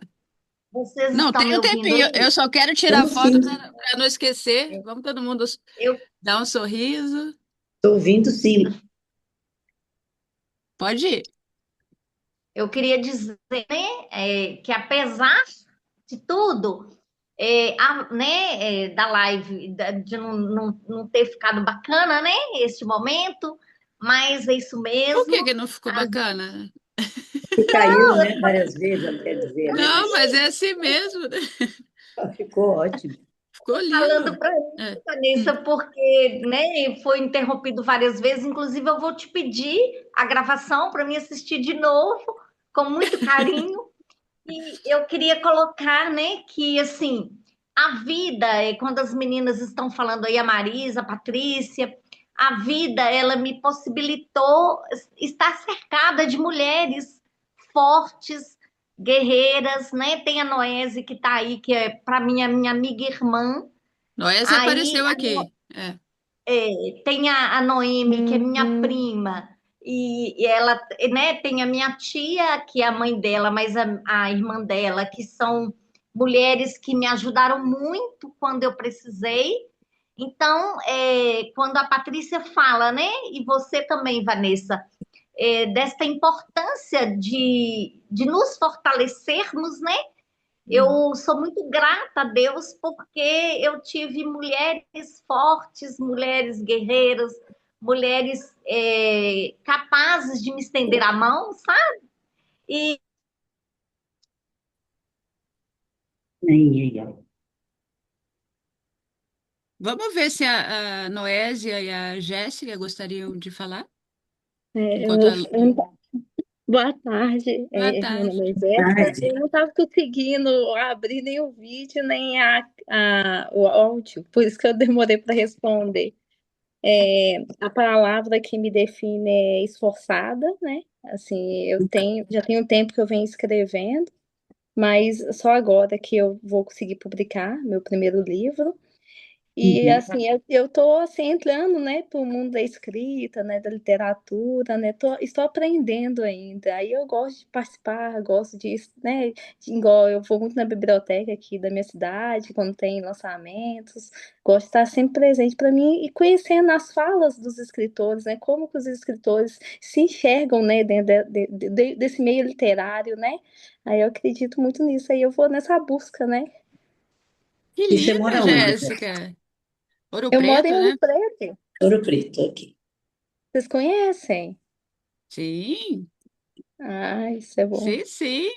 vocês Não, estão tem me um ouvindo tempinho. aí? Eu só quero tirar a Estamos foto sim. para não esquecer. Vamos todo mundo Eu, dar um sorriso. Estou ouvindo sim. Pode ir. eu queria dizer, né, que apesar de tudo, da live, de não ter ficado bacana, né, este momento, mas é isso Por que mesmo. que não ficou bacana? Que caiu, né? Várias vezes, ela quer dizer, né? Não, Mas mas é assim mesmo, né? ficou ótimo. Ficou Falando lindo. para mim, É. Vanessa, porque, né, foi interrompido várias vezes. Inclusive, eu vou te pedir a gravação para mim assistir de novo, com muito carinho. E eu queria colocar, né, que assim, a vida, quando as meninas estão falando aí, a Marisa, a Patrícia, a vida, ela me possibilitou estar cercada de mulheres fortes, guerreiras, né? Tem a Noese que está aí, que é para mim a minha amiga irmã. Noésia Aí apareceu aqui. É. tem a Noemi, que é minha prima, e ela, né, tem a minha tia, que é a mãe dela, mas a irmã dela, que são mulheres que me ajudaram muito quando eu precisei. Então, quando a Patrícia fala, né, e você também, Vanessa, desta importância de nos fortalecermos, né, Eu sou muito grata a Deus porque eu tive mulheres fortes, mulheres guerreiras, mulheres capazes de me estender a mão, sabe? E Ai, ai, ai. Vamos ver se a Noésia e a Jéssica gostariam de falar, É, enquanto eu, a... boa tarde, Boa meu tarde. nome é Jéssica. Tarde. Eu não estava conseguindo abrir nem o vídeo, nem o áudio, por isso que eu demorei para responder. A palavra que me define é esforçada, né? Assim, já tenho tempo que eu venho escrevendo, mas só agora que eu vou conseguir publicar meu primeiro livro. E Uhum. assim, eu tô assim entrando, né, para o mundo da escrita, né, da literatura, né, estou aprendendo ainda. Aí eu gosto de participar, gosto de, né, igual eu vou muito na biblioteca aqui da minha cidade, quando tem lançamentos, gosto de estar sempre presente para mim e conhecendo as falas dos escritores, né, como que os escritores se enxergam, né, dentro desse meio literário, né. Aí eu acredito muito nisso, aí eu vou nessa busca, né. Que E você linda, mora onde, Jéssica? Jéssica. Ouro Eu moro Preto, em Ouro né? Preto. Ouro Preto, aqui. Vocês conhecem? Sim, Ah, isso é bom. sim, sim.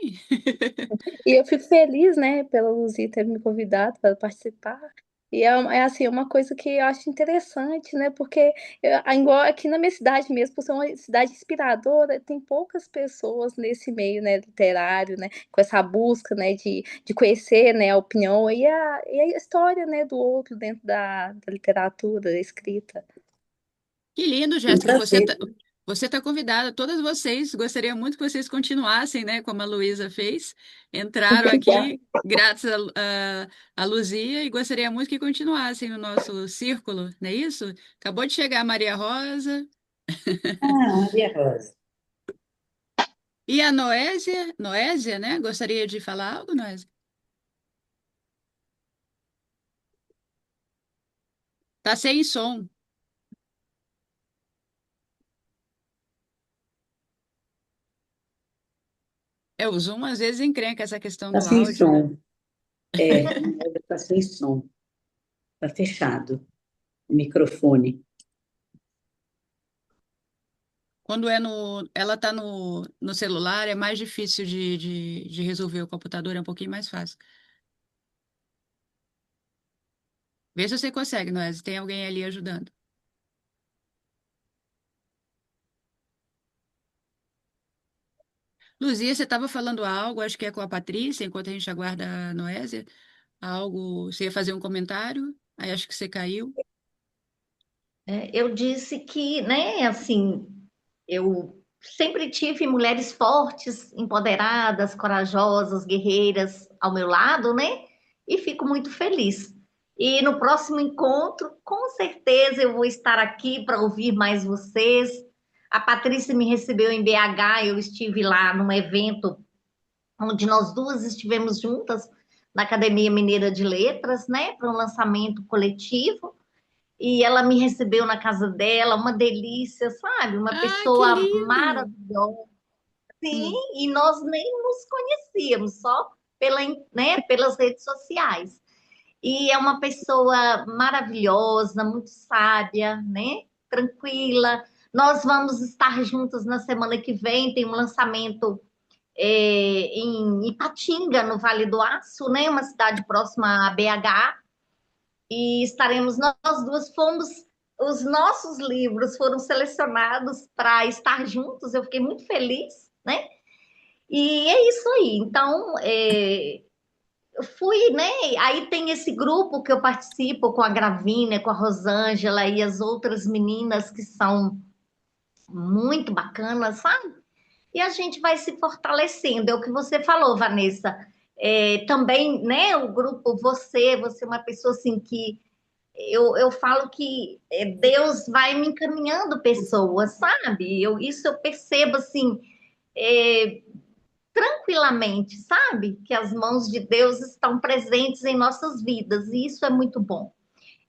E eu fico feliz, né, pela Luzia ter me convidado para participar. E assim, uma coisa que eu acho interessante, né, porque igual aqui na minha cidade mesmo, por ser uma cidade inspiradora, tem poucas pessoas nesse meio, né, literário, né, com essa busca, né, de conhecer, né, a opinião e a história, né, do outro dentro da literatura, da escrita. Que lindo, Um Jéssica. prazer. Você tá convidada. Todas vocês, gostaria muito que vocês continuassem, né? Como a Luísa fez. Entraram Obrigada. aqui graças a Luzia e gostaria muito que continuassem no nosso círculo, não é isso? Acabou de chegar a Maria Rosa. Ah, Maria Rosa. E a Noésia, né? Gostaria de falar algo, Noésia? Tá sem som. É, o Zoom às vezes encrenca essa questão Está do sem áudio, né? som. É, está sem som. Está fechado o microfone. Quando ela tá no celular, é mais difícil de resolver. O computador é um pouquinho mais fácil. Vê se você consegue, Noésia. Tem alguém ali ajudando. Luzia, você estava falando algo, acho que é com a Patrícia, enquanto a gente aguarda a Noésia. Algo, você ia fazer um comentário, aí acho que você caiu. eu disse que, né, assim, eu sempre tive mulheres fortes, empoderadas, corajosas, guerreiras ao meu lado, né? E fico muito feliz. E no próximo encontro, com certeza eu vou estar aqui para ouvir mais vocês. A Patrícia me recebeu em BH, eu estive lá num evento onde nós duas estivemos juntas na Academia Mineira de Letras, né, para um lançamento coletivo. E ela me recebeu na casa dela, uma delícia, sabe? Uma Ah, que pessoa lindo! maravilhosa, sim, Hum, e nós nem nos conhecíamos, só né, pelas redes sociais. E é uma pessoa maravilhosa, muito sábia, né? Tranquila. Nós vamos estar juntos na semana que vem, tem um lançamento em Ipatinga, no Vale do Aço, né? Uma cidade próxima a BH, e estaremos nós duas, os nossos livros foram selecionados para estar juntos, eu fiquei muito feliz, né? E é isso aí. Então, eu fui, né? Aí tem esse grupo que eu participo com a Gravina, com a Rosângela e as outras meninas que são muito bacanas, sabe? E a gente vai se fortalecendo. É o que você falou, Vanessa. Também, né? O grupo, você é uma pessoa assim que eu falo que Deus vai me encaminhando pessoas, sabe? Isso eu percebo assim, é, tranquilamente, sabe? Que as mãos de Deus estão presentes em nossas vidas, e isso é muito bom.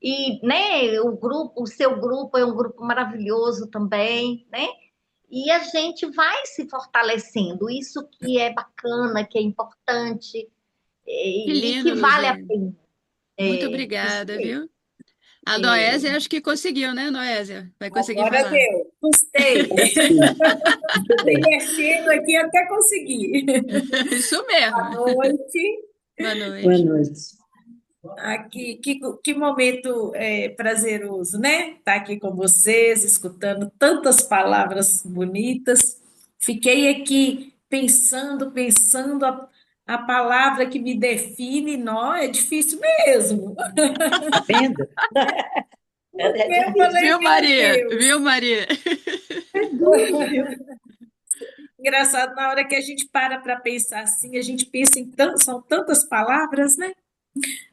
E, né, o seu grupo é um grupo maravilhoso também, né? E a gente vai se fortalecendo, isso que é bacana, que é importante, Que e lindo, que vale a Luzia. pena. Muito Isso obrigada, mesmo. viu? A É, Noésia acho que conseguiu, né, Noésia? Vai conseguir Agora falar. deu. Gostei. Sim, muito Fui bem. mexendo aqui até conseguir. Isso mesmo. Boa noite. Boa Boa noite. noite. Aqui, que momento prazeroso, né? Estar aqui com vocês, escutando tantas palavras bonitas. Fiquei aqui pensando a palavra que me define, não, é difícil mesmo. Tá vendo? É Porque eu difícil. falei, Viu, meu Maria? Deus. Viu, Maria? É duro, viu? Engraçado, na hora que a gente para pensar assim, a gente pensa em são tantas palavras, né?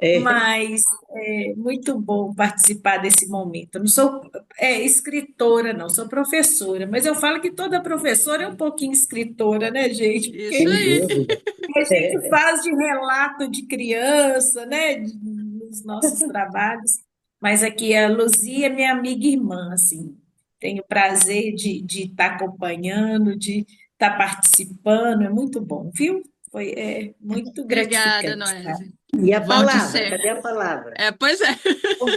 É, Mas é muito bom participar desse momento. Eu não sou escritora, não, sou professora, mas eu falo que toda professora é um pouquinho escritora, né, gente? Isso Porque sem aí. dúvida. a gente É, faz de relato de criança, né, nos nossos trabalhos. Mas aqui a Luzia é minha amiga e irmã, assim. Tenho o prazer de estar acompanhando, de estar participando, é muito bom, viu? Muito Obrigada, gratificante, tá? Noésia. e a Volte palavra? sempre. Cadê a palavra? Pois é. Estou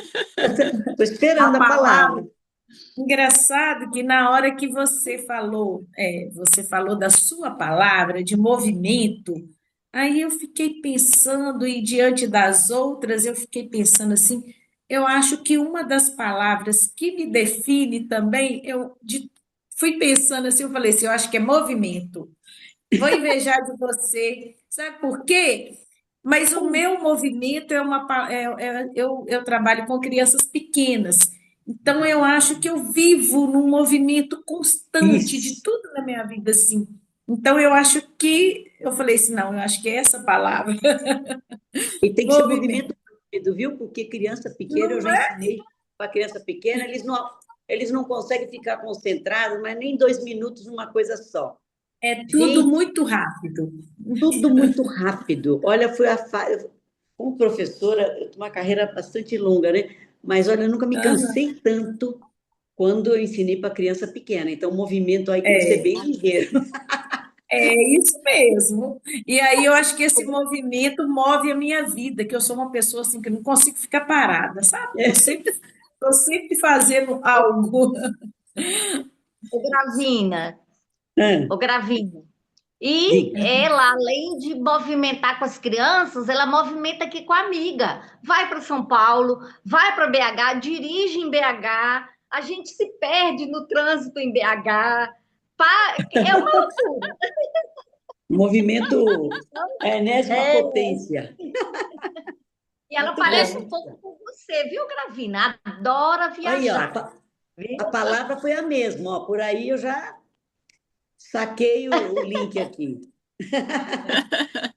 A esperando a palavra. palavra. Engraçado que na hora que você falou da sua palavra, de movimento, aí eu fiquei pensando, e diante das outras, eu fiquei pensando assim, eu acho que uma das palavras que me define também, fui pensando assim, eu falei assim, eu acho que é movimento. Vou invejar de você, sabe por quê? Mas o meu movimento eu trabalho com crianças pequenas, então eu acho que eu vivo num movimento constante de Isso. tudo na minha vida, assim. Então eu acho que eu falei assim, não, eu acho que é essa palavra, E tem que ser movimento, movimento rápido, viu? Porque criança pequena, eu não já é? ensinei para criança pequena, eles não conseguem ficar concentrados, mas nem 2 minutos numa coisa só. É tudo Gente, muito rápido. tudo muito rápido. Olha, como professora, eu tenho uma carreira bastante longa, né? Mas olha, eu nunca me Aham. cansei tanto quando eu ensinei para criança pequena. Então, o movimento aí tem que ser É. bem ligeiro. É isso mesmo. E aí eu acho que esse movimento move a minha vida, que eu sou uma pessoa assim que não consigo ficar parada, sabe? Tô sempre fazendo algo. ô Gravina, Ah, ô Gravina. E diga. ela, além de movimentar com as crianças, ela movimenta aqui com a amiga. Vai para São Paulo, vai para BH, dirige em BH, a gente se perde no trânsito em BH. É uma loucura. Movimento é a enésima É, potência. e ela Muito parece bom. um pouco com você, viu, Gravina? Adora Aí, ó, viajar. a Viu? palavra foi a mesma, ó. Por aí eu já saquei o link aqui.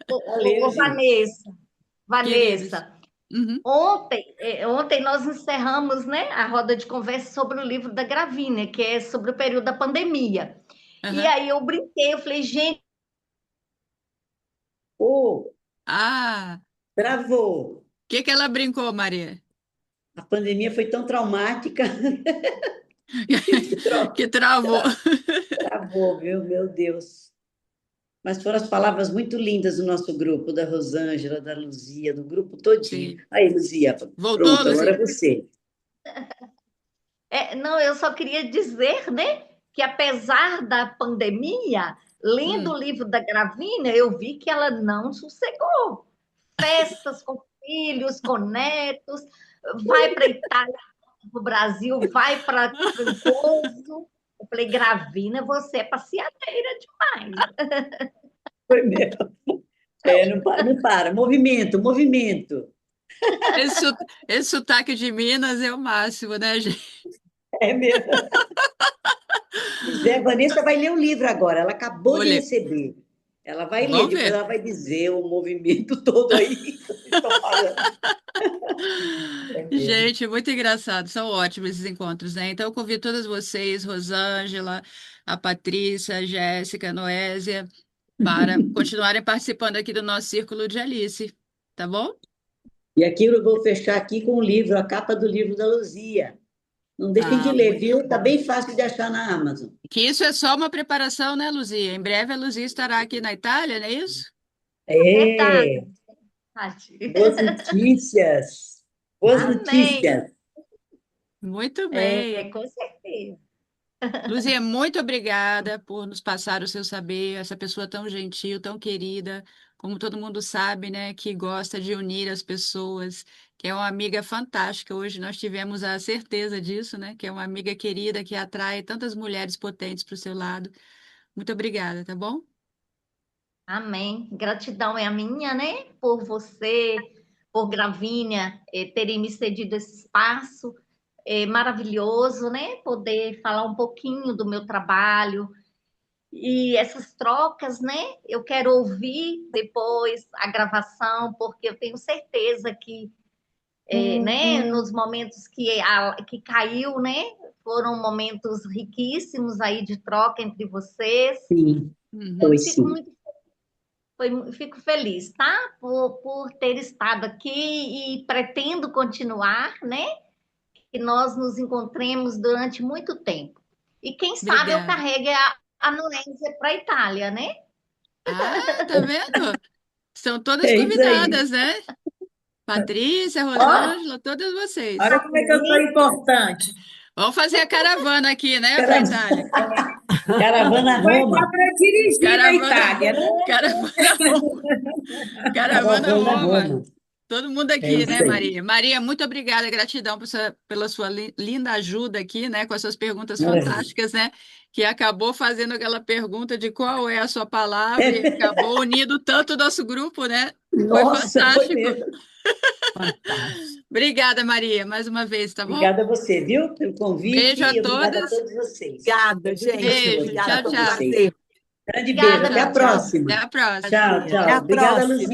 Valeu, gente. Vanessa, Queridos. Vanessa, Uhum. ontem nós encerramos, né, a roda de conversa sobre o livro da Gravina, que é sobre o período da pandemia. E Aham. aí eu brinquei, eu falei, gente, Ô, Ah, travou. o que que ela brincou, Maria? A pandemia foi tão traumática que Que travou. travou, viu? Meu Deus. Mas foram as palavras muito lindas do nosso grupo, da Rosângela, da Luzia, do grupo todinho. Sim. Aí, Luzia, Voltou, pronto, agora Luzia? é você. não, eu só queria dizer, né, que apesar da pandemia, lendo o Hum. livro da Gravina, eu vi que ela não sossegou. Festas com filhos, com netos, vai para a Itália, para o Brasil, vai para Trancoso. Eu falei, Gravina, você é passeateira demais. Foi mesmo. Não para. Movimento, movimento. Esse, so- esse sotaque de Minas é o máximo, né, gente? É mesmo. Zé, Vanessa vai ler o livro agora. Ela acabou Vou de ler. receber. Ela vai ler, Vamos depois ver. ela vai dizer o movimento todo aí que vocês estão falando. É mesmo. Gente, muito engraçado. São ótimos esses encontros, né? Então, eu convido todas vocês, Rosângela, a Patrícia, a Jéssica, a Noésia, para continuarem participando aqui do nosso Círculo de Alice, tá bom? E aqui eu vou fechar aqui com o livro, a capa do livro da Luzia. Não deixem de Ah, ler, muito viu? Tá bom. bem fácil de achar na Amazon. Que isso é só uma preparação, né, Luzia? Em breve a Luzia estará aqui na Itália, não é isso? Verdade. É, verdade. Boas notícias. Boas Amém. notícias. Muito bem. Com certeza. Luzia, muito obrigada por nos passar o seu saber, essa pessoa tão gentil, tão querida, como todo mundo sabe, né, que gosta de unir as pessoas, que é uma amiga fantástica. Hoje nós tivemos a certeza disso, né, que é uma amiga querida que atrai tantas mulheres potentes para o seu lado. Muito obrigada, tá bom? Amém. Gratidão é a minha, né? Por você, por Gravínia, terem me cedido esse espaço. É maravilhoso, né? Poder falar um pouquinho do meu trabalho e essas trocas, né? Eu quero ouvir depois a gravação, porque eu tenho certeza que, né? Nos momentos que caiu, né? Foram momentos riquíssimos aí de troca entre vocês. Sim, Uhum. foi Fico sim. muito fico feliz, tá? Por ter estado aqui e pretendo continuar, né? Que nós nos encontremos durante muito tempo. E quem sabe eu Obrigada. carregue a Noésia para a Itália, né? Ah, tá vendo? São todas É isso aí. convidadas, né? Patrícia, Ó, Rosângela, todas vocês. Olha como é que eu sou importante. Vamos fazer a caravana aqui, né, para cara- Itália. Caravana Vou Roma. entrar para dirigir na Caravana, Itália, né? caravana Roma. Caravana Caravana Roma. Roma. Todo mundo É aqui, isso né, aí. Maria? Maria, muito obrigada, gratidão pela sua linda ajuda aqui, né, com as suas perguntas Maravilha. fantásticas, né, que acabou fazendo aquela pergunta de qual é a sua palavra e acabou unindo tanto o nosso grupo, né? Foi Nossa, foi fantástico. mesmo. Fantástico. Obrigada, Maria, mais uma vez, tá bom? Obrigada a você, viu, pelo convite Beijo a e obrigada a todas. todos vocês. Obrigada, Foi muito gente. Beijo, gostoso Obrigada, estar tchau, com foi um tchau. vocês. prazer. Grande Obrigada, beijo, até a tchau, tchau. próxima. Até a próxima. Tchau, Prazer. Até tchau. a Obrigada, próxima. Luzia.